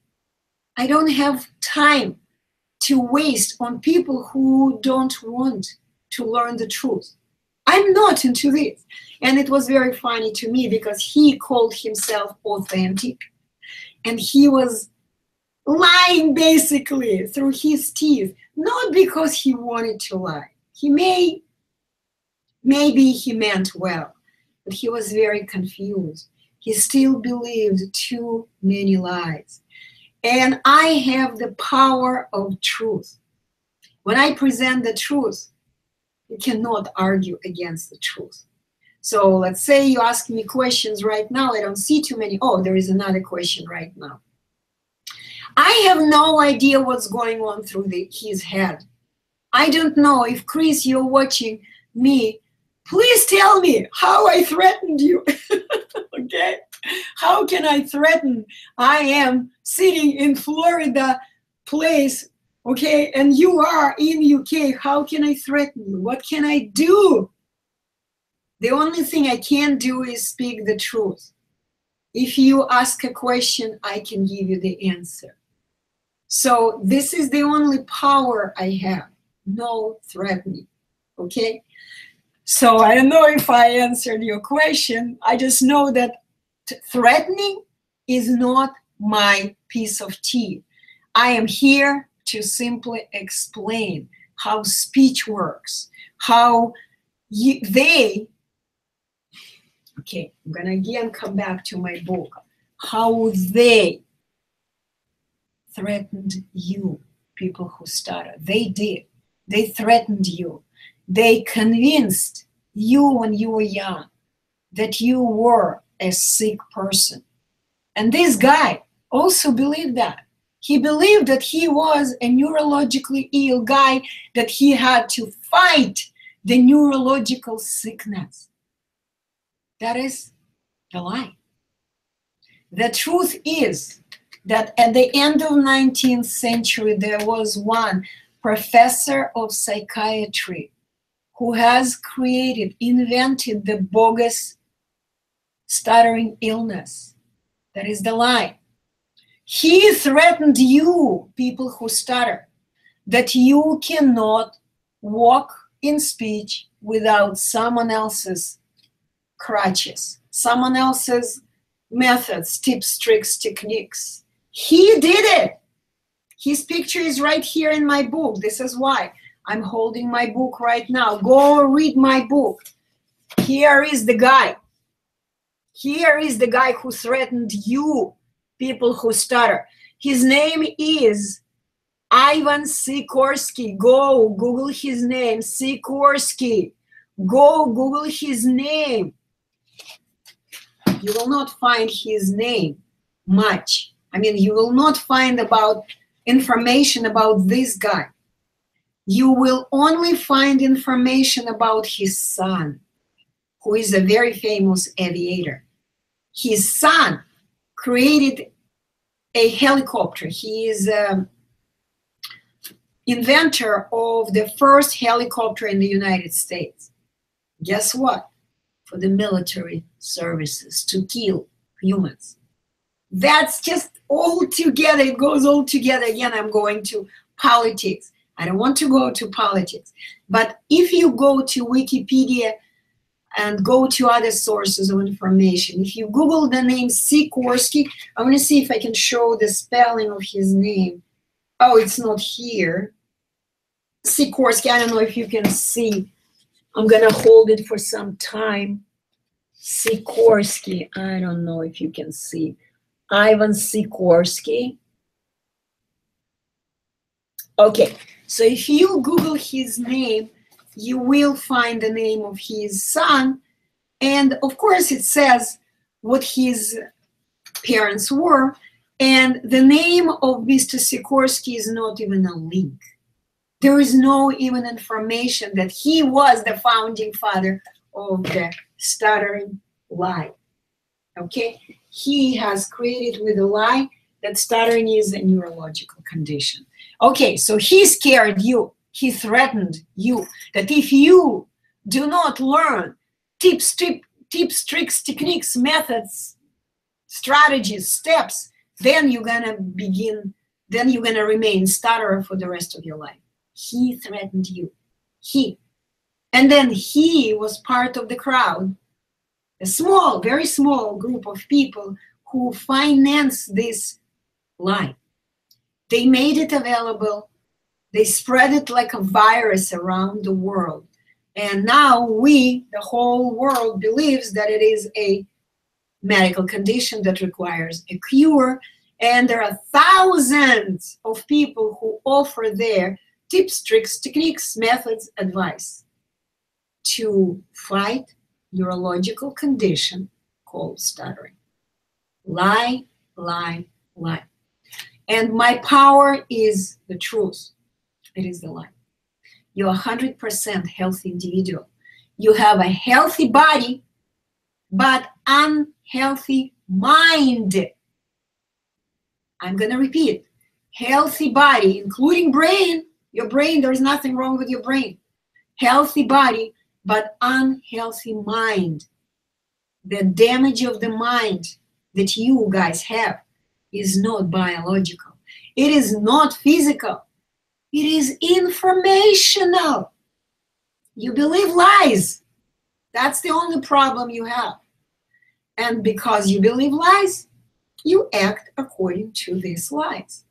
I don't have time to waste on people who don't want to learn the truth. I'm not into this. And it was very funny to me because he called himself authentic. And he was lying basically through his teeth, not because he wanted to lie. Maybe he meant well, but he was very confused. He still believed too many lies. And I have the power of truth. When I present the truth, you cannot argue against the truth. So let's say you ask me questions right now. I don't see too many. Oh, there is another question right now. I have no idea what's going on through his head. I don't know if, Chris, you're watching me. Please tell me how I threatened you. Okay? How can I threaten? I am sitting in Florida place, okay, and you are in UK. How can I threaten you? What can I do? The only thing I can do is speak the truth. If you ask a question, I can give you the answer. So this is the only power I have. No threatening, okay? So I don't know if I answered your question. I just know that threatening is not my piece of tea. I am here to simply explain how speech works, how okay, I'm gonna again come back to my book, how they threatened you, people who stutter. They did. They threatened you. They convinced you when you were young that you were a sick person. And this guy also believed that. He believed that he was a neurologically ill guy, that he had to fight the neurological sickness. That is the lie. The truth is that at the end of 19th century, there was one professor of psychiatry who has invented the bogus stuttering illness. That is the lie. He threatened you, people who stutter, that you cannot walk in speech without someone else's crutches, someone else's methods, tips, tricks, techniques. He did it. His picture is right here in my book. This is why I'm holding my book right now. Go read my book. Here is the guy. Here is the guy who threatened you, people who stutter. His name is Ivan Sikorsky. Go Google his name, Sikorsky. Go Google his name. You will not find his name much. I mean, you will not find about information about this guy. You will only find information about his son, who is a very famous aviator. His son created a helicopter. He is an inventor of the first helicopter in the United States. Guess what? For the military services, to kill humans. That's just all together. It goes all together. Again, I'm going to politics. I don't want to go to politics. But if you go to Wikipedia and go to other sources of information, if you Google the name Sikorsky, I'm going to see if I can show the spelling of his name. Oh, it's not here. Sikorsky, I don't know if you can see. I'm going to hold it for some time. Sikorsky, I don't know if you can see. Ivan Sikorsky. Okay, so if you Google his name, you will find the name of his son. And of course, it says what his parents were. And the name of Mr. Sikorsky is not even a link. There is no even information that he was the founding father of the stuttering lie. Okay? He has created with a lie that stuttering is a neurological condition. Okay, so he scared you. He threatened you that if you do not learn tips, tricks, techniques, methods, strategies, steps, then you're gonna remain stutterer for the rest of your life. He threatened you. And then he was part of the crowd, a small, very small group of people who financed this lie. They made it available. They spread it like a virus around the world. And now the whole world believes that it is a medical condition that requires a cure. And there are thousands of people who offer their tips, tricks, techniques, methods, advice to fight neurological condition called stuttering. Lie, lie, lie. And my power is the truth. It is the lie. You're a 100% healthy individual. You have a healthy body, but unhealthy mind. I'm going to repeat. Healthy body, including brain. Your brain, there's nothing wrong with your brain. Healthy body, but unhealthy mind. The damage of the mind that you guys have is not biological. It is not physical. It is informational. You believe lies. That's the only problem you have. And because you believe lies, you act according to these lies.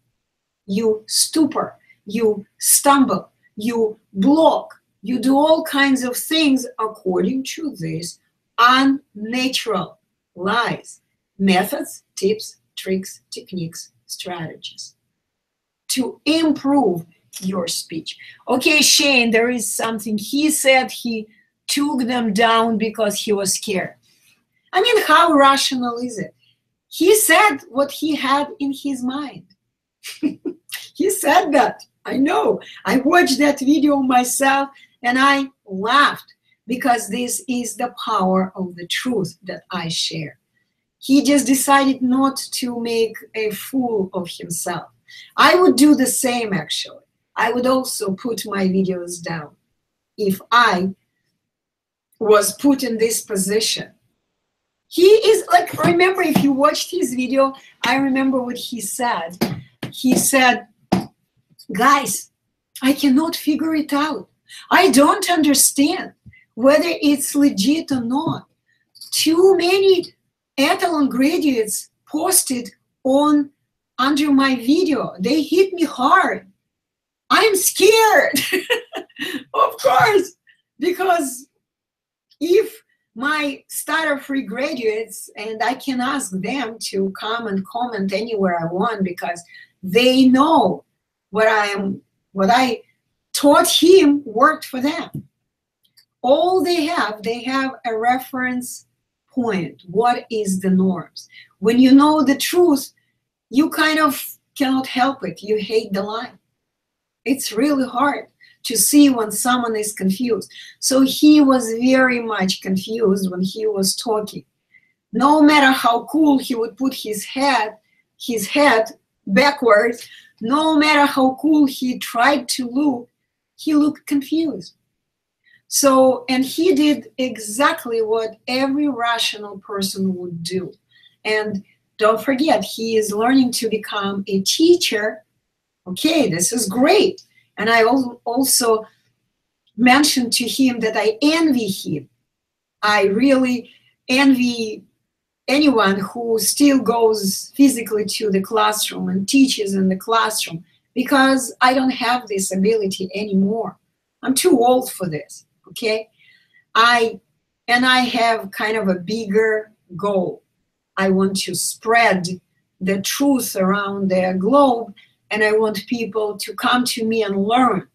You stupor, you stumble, you block, you do all kinds of things according to these unnatural lies. Methods, tips, tricks, techniques, strategies to improve your speech. Okay, Shane, there is something. He said he took them down because he was scared. I mean, how rational is it? He said what he had in his mind. He said that. I know. I watched that video myself and I laughed because this is the power of the truth that I share. He just decided not to make a fool of himself. I would do the same, actually. I would also put my videos down if I was put in this position. He is like, remember, if you watched his video, I remember what he said. He said, guys, I cannot figure it out. I don't understand whether it's legit or not. Too many Ethelon graduates posted on under my video. They hit me hard. I'm scared. Of course, because if my Stutter-Free graduates, and I can ask them to come and comment anywhere I want because they know what I taught him worked for them. All they have a reference point. What is the norms? When you know the truth, you kind of cannot help it. You hate the lie. It's really hard to see when someone is confused. So he was very much confused when he was talking. No matter how cool he would put his head backwards, no matter how cool he tried to look, he looked confused. So, and he did exactly what every rational person would do. And don't forget, he is learning to become a teacher. Okay, this is great. And I also mentioned to him that I envy him. I really envy anyone who still goes physically to the classroom and teaches in the classroom, because I don't have this ability anymore. I'm too old for this, okay? I have kind of a bigger goal. I want to spread the truth around the globe, and I want people to come to me and learn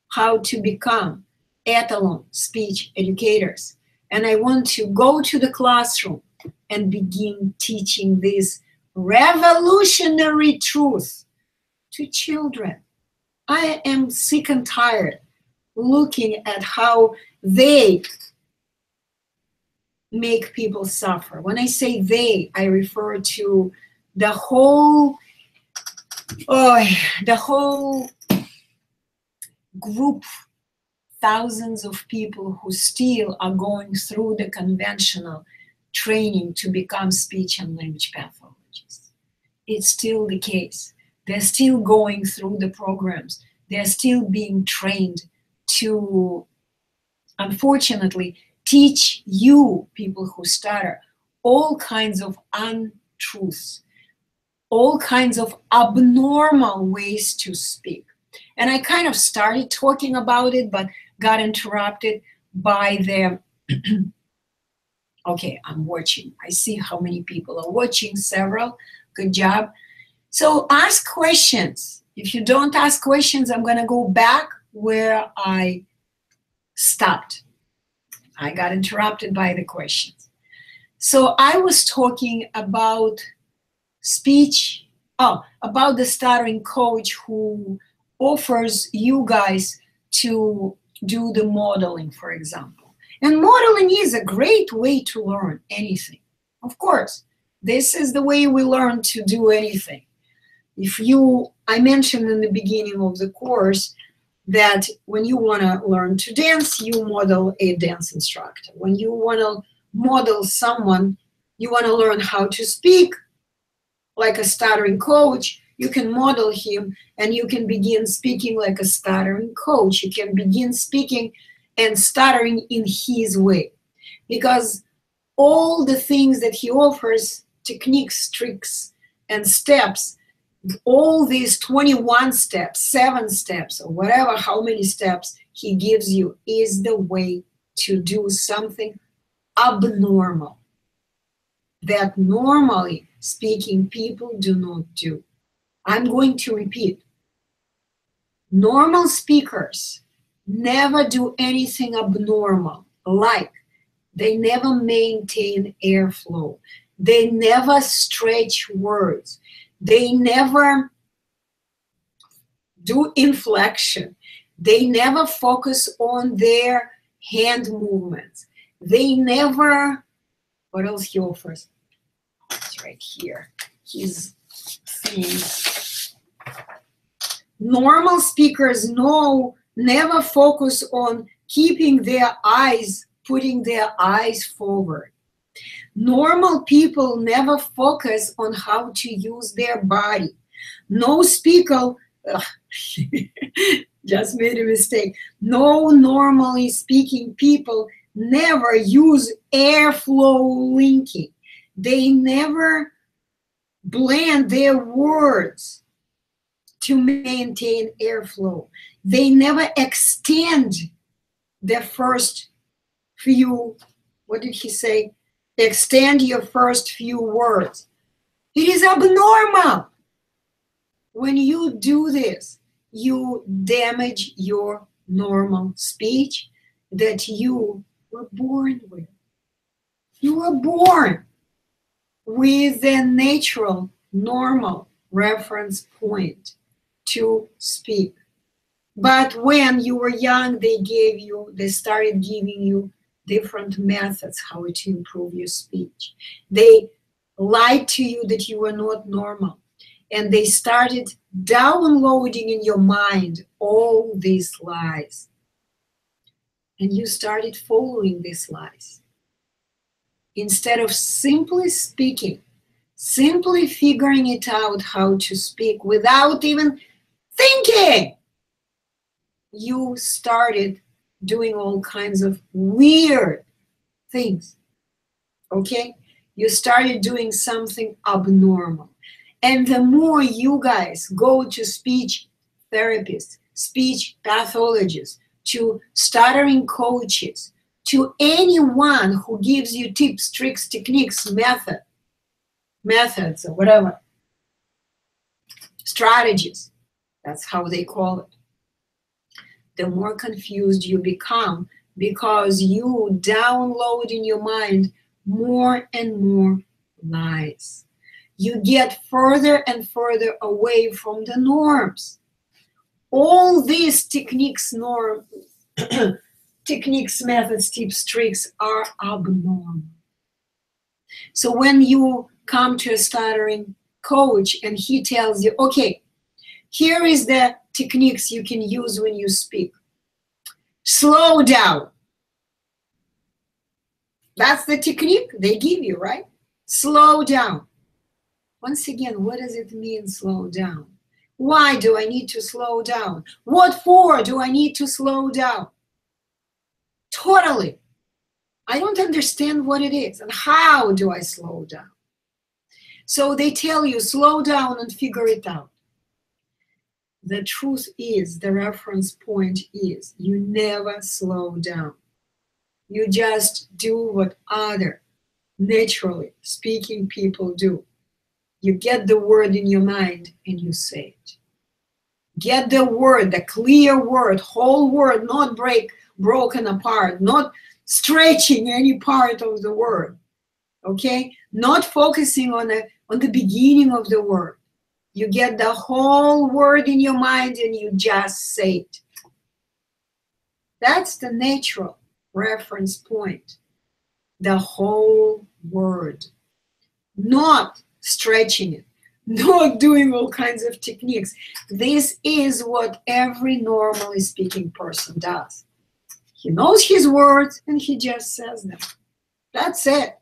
how to become Ethelon speech educators. And I want to go to the classroom and begin teaching this revolutionary truth to children. I am sick and tired looking at how they make people suffer. When I say they, I refer to the whole group, thousands of people who still are going through the conventional training to become speech and language pathologists. It's still the case. They're still going through the programs. They're still being trained to, unfortunately, teach you, people who stutter, all kinds of untruths, all kinds of abnormal ways to speak. And I kind of started talking about it, but got interrupted by the Okay, I'm watching. I see how many people are watching, several. Good job. So ask questions. If you don't ask questions, I'm going to go back where I stopped. I got interrupted by the questions. So I was talking about speech, about the stuttering coach who offers you guys to do the modeling, for example. And modeling is a great way to learn anything. Of course, this is the way we learn to do anything. I mentioned in the beginning of the course that when you want to learn to dance, you model a dance instructor. When you want to model someone, you want to learn how to speak like a stuttering coach, you can model him and you can begin speaking like a stuttering coach. You can begin speaking and stuttering in his way. Because all the things that he offers, techniques, tricks, and steps, all these 21 steps, 7 steps, or whatever, how many steps he gives you, is the way to do something abnormal that normally speaking people do not do. I'm going to repeat. Normal speakers never do anything abnormal, like they never maintain airflow. They never stretch words. They never do inflection. They never focus on their hand movements. They never, what else he offers? It's right here. His thing. Normal speakers never focus on keeping their eyes, putting their eyes forward. Normal people never focus on how to use their body. No speaker, just made a mistake. No normally speaking people never use airflow linking. They never blend their words to maintain airflow. They never extend the first few, what did he say? Extend your first few words. It is abnormal. When you do this, you damage your normal speech that you were born with. You were born with a natural, normal reference point to speak. But when you were young, they started giving you different methods how to improve your speech. They lied to you that you were not normal. And they started downloading in your mind all these lies. And you started following these lies. Instead of simply speaking, simply figuring it out how to speak without even thinking, you started doing all kinds of weird things, okay? You started doing something abnormal. And the more you guys go to speech therapists, speech pathologists, to stuttering coaches, to anyone who gives you tips, tricks, techniques, methods, or whatever, strategies, that's how they call it, the more confused you become because you download in your mind more and more lies. You get further and further away from the norms. All these techniques, techniques, methods, tips, tricks are abnormal. So when you come to a stuttering coach and he tells you, okay, here is the techniques you can use when you speak. Slow down. That's the technique they give you, right? Slow down. Once again, what does it mean, slow down? Why do I need to slow down? What for do I need to slow down? Totally. I don't understand what it is and how do I slow down? So they tell you, slow down and figure it out. The truth is, the reference point is, you never slow down. You just do what other naturally speaking people do. You get the word in your mind and you say it. Get the word, the clear word, whole word, not broken apart, not stretching any part of the word. Okay? Not focusing on the beginning of the word. You get the whole word in your mind and you just say it. That's the natural reference point. The whole word. Not stretching it. Not doing all kinds of techniques. This is what every normally speaking person does. He knows his words and he just says them. That's it.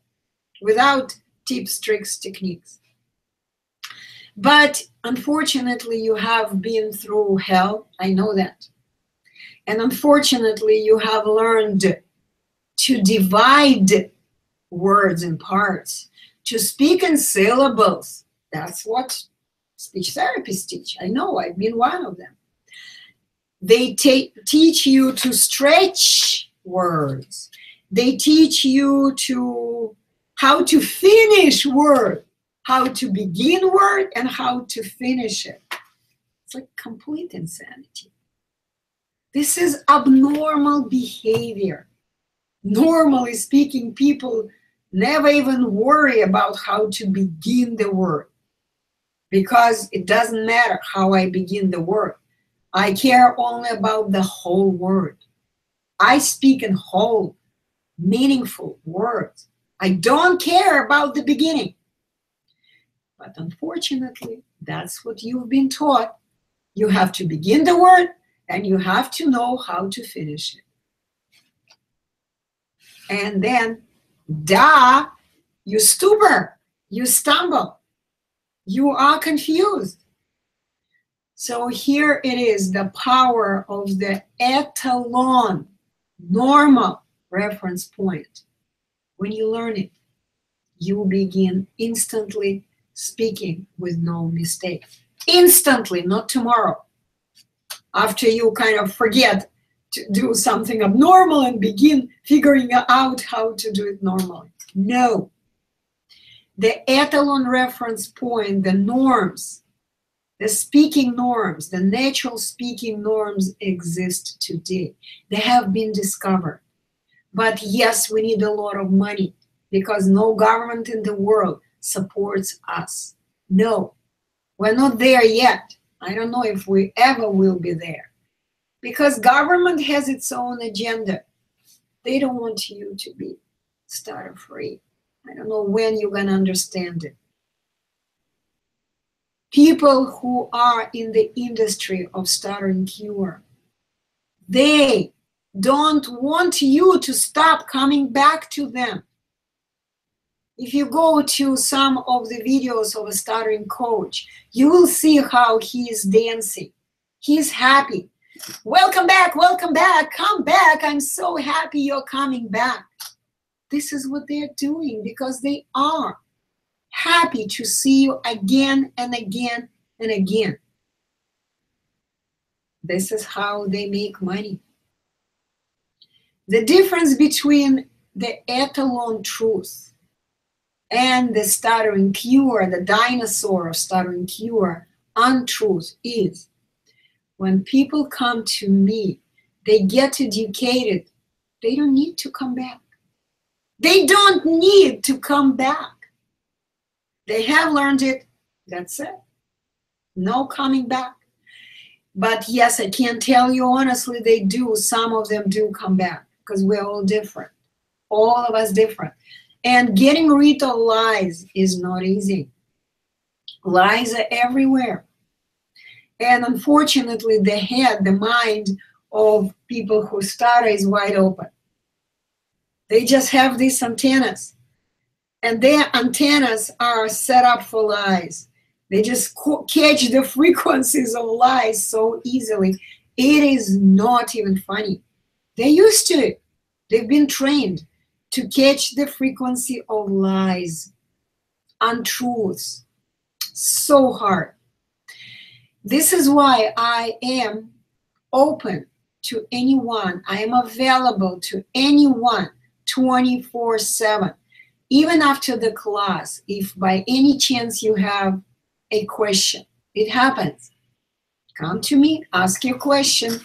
Without tips, tricks, techniques. But unfortunately, you have been through hell. I know that. And unfortunately, you have learned to divide words in parts, to speak in syllables. That's what speech therapists teach. I know, I've been one of them. They teach you to stretch words. They teach you how to finish word, how to begin word and how to finish it. It's like complete insanity. This is abnormal behavior. Normally speaking, people never even worry about how to begin the word because it doesn't matter how I begin the word. I care only about the whole word. I speak in whole, meaningful words. I don't care about the beginning. But unfortunately, that's what you've been taught. You have to begin the word and you have to know how to finish it. And then, you stupor, you stumble, you are confused. So here it is, the power of the etalon, normal reference point. When you learn it, you begin instantly speaking with no mistake. Instantly, not tomorrow. After you kind of forget to do something abnormal and begin figuring out how to do it normally. No. The etalon reference point, the norms, the speaking norms, the natural speaking norms exist today. They have been discovered. But yes, we need a lot of money because no government in the world supports us. No, we're not there yet. I don't know if we ever will be there. Because government has its own agenda. They don't want you to be stutter-free. I don't know when you're going to understand it. People who are in the industry of stuttering cure, they don't want you to stop coming back to them. If you go to some of the videos of a stuttering coach, you will see how he is dancing. He's happy. Welcome back, come back. I'm so happy you're coming back. This is what they're doing because they are happy to see you again and again and again. This is how they make money. The difference between the etalon truth and the stuttering cure, the dinosaur of stuttering cure, untruth is when people come to me, they get educated. They don't need to come back. They don't need to come back. They have learned it. That's it. No coming back. But yes, I can tell you honestly, they do. Some of them do come back because we're all different. All of us different. And getting rid of lies is not easy. Lies are everywhere. And unfortunately, the head, the mind of people who stutter is wide open. They just have these antennas. And their antennas are set up for lies. They just catch the frequencies of lies so easily. It is not even funny. They're used to it. They've been trained to catch the frequency of lies, untruths. So hard. This is why I am open to anyone. I am available to anyone 24/7. Even after the class, if by any chance you have a question, it happens. Come to me, ask your question,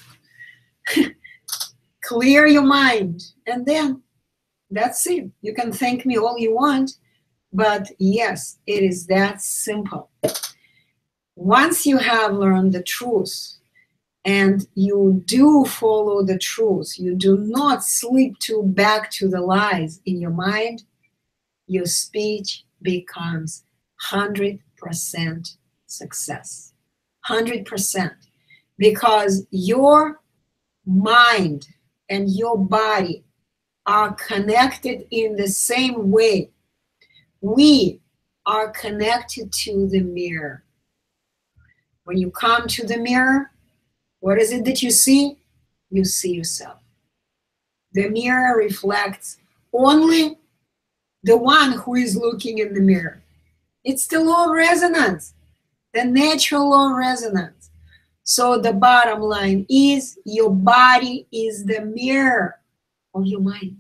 clear your mind, and then that's it. You can thank me all you want, but yes, it is that simple. Once you have learned the truth, and you do follow the truth, you do not slip back to the lies in your mind, your speech becomes 100% success. 100%. Because your mind and your body are connected in the same way. We are connected to the mirror. When you come to the mirror, what is it that you see? You see yourself. The mirror reflects only the one who is looking in the mirror. It's the law of resonance, the natural law of resonance. So the bottom line is your body is the mirror of your mind.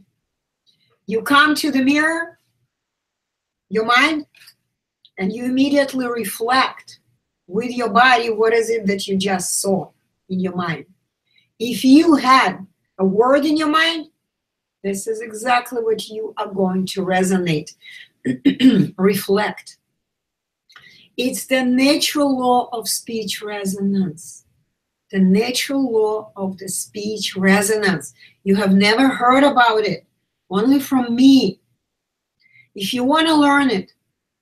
You come to the mirror, your mind, and you immediately reflect with your body what is it that you just saw in your mind. If you had a word in your mind, this is exactly what you are going to resonate, reflect. It's the natural law of speech resonance. The natural law of the speech resonance. You have never heard about it, only from me. If you want to learn it,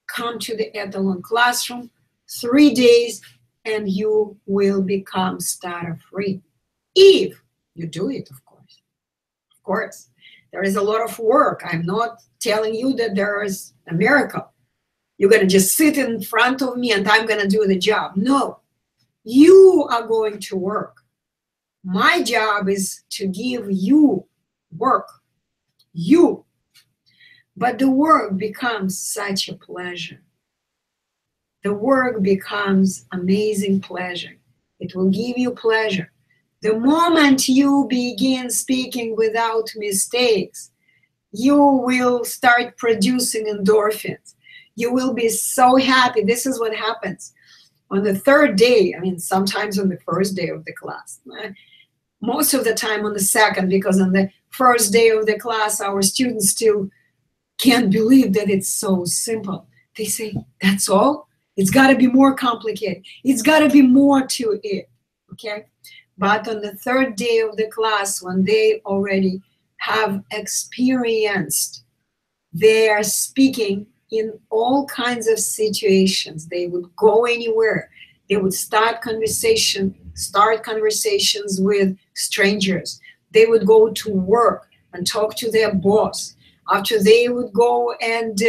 come to the Etalon classroom, 3 days, and you will become stutter-free. If you do it, of course. Of course. There is a lot of work. I'm not telling you that there is a miracle. You're going to just sit in front of me and I'm going to do the job. No. You are going to work. My job is to give you work. You. But the work becomes such a pleasure. The work becomes amazing pleasure. It will give you pleasure. The moment you begin speaking without mistakes, you will start producing endorphins. You will be so happy. This is what happens. On the third day, I mean, sometimes on the first day of the class, most of the time on the second, because on the first day of the class, our students still can't believe that it's so simple. They say, that's all? It's got to be more complicated. It's got to be more to it, okay? But on the third day of the class, when they already have experienced their speaking in all kinds of situations, they would go anywhere. They would start conversations with strangers. They would go to work and talk to their boss. After they would go and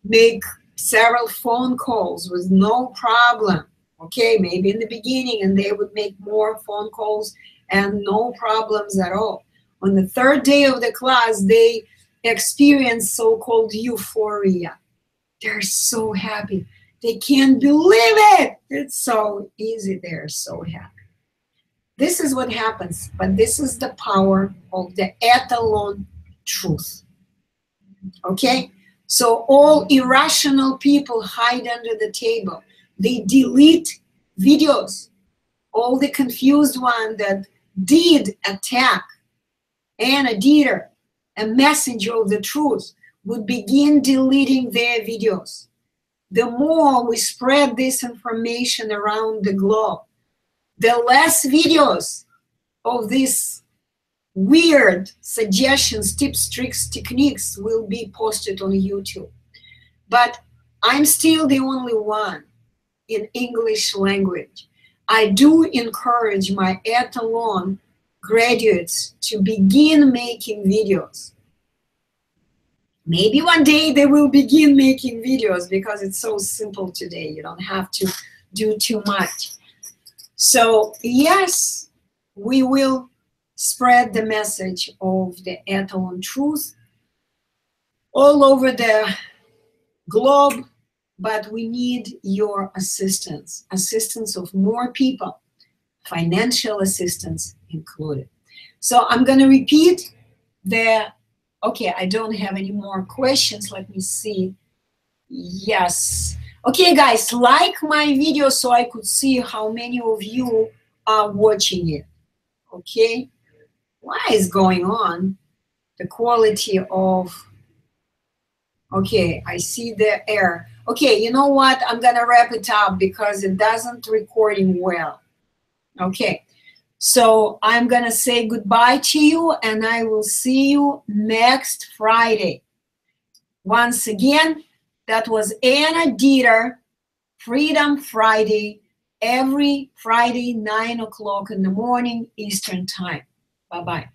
make several phone calls with no problem. Okay, maybe in the beginning, and they would make more phone calls and no problems at all. On the third day of the class, they experience so-called euphoria. They're so happy. They can't believe it. It's so easy. They're so happy. This is what happens, but this is the power of the Etalon truth. Okay? So all irrational people hide under the table. They delete videos. All the confused ones that did attack Anna Deeter, a messenger of the truth, would begin deleting their videos. The more we spread this information around the globe, the less videos of these weird suggestions, tips, tricks, techniques will be posted on YouTube. But I'm still the only one in English language. I do encourage my Etalon graduates to begin making videos. Maybe one day they will begin making videos because it's so simple today. You don't have to do too much. So yes, we will spread the message of the Etalon truth all over the globe, but we need your assistance of more people, financial assistance included. So I'm going to repeat the Okay, I don't have any more questions. Let me see. Yes. Okay, guys, like my video so I could see how many of you are watching it. Okay? What is going on? The quality of... Okay, I see the error. Okay, you know what? I'm gonna wrap it up because it doesn't recording well. Okay, so I'm gonna say goodbye to you and I will see you next Friday. Once again, that was Anna Deeter, Freedom Friday, every Friday, 9 o'clock in the morning, Eastern Time. Bye-bye.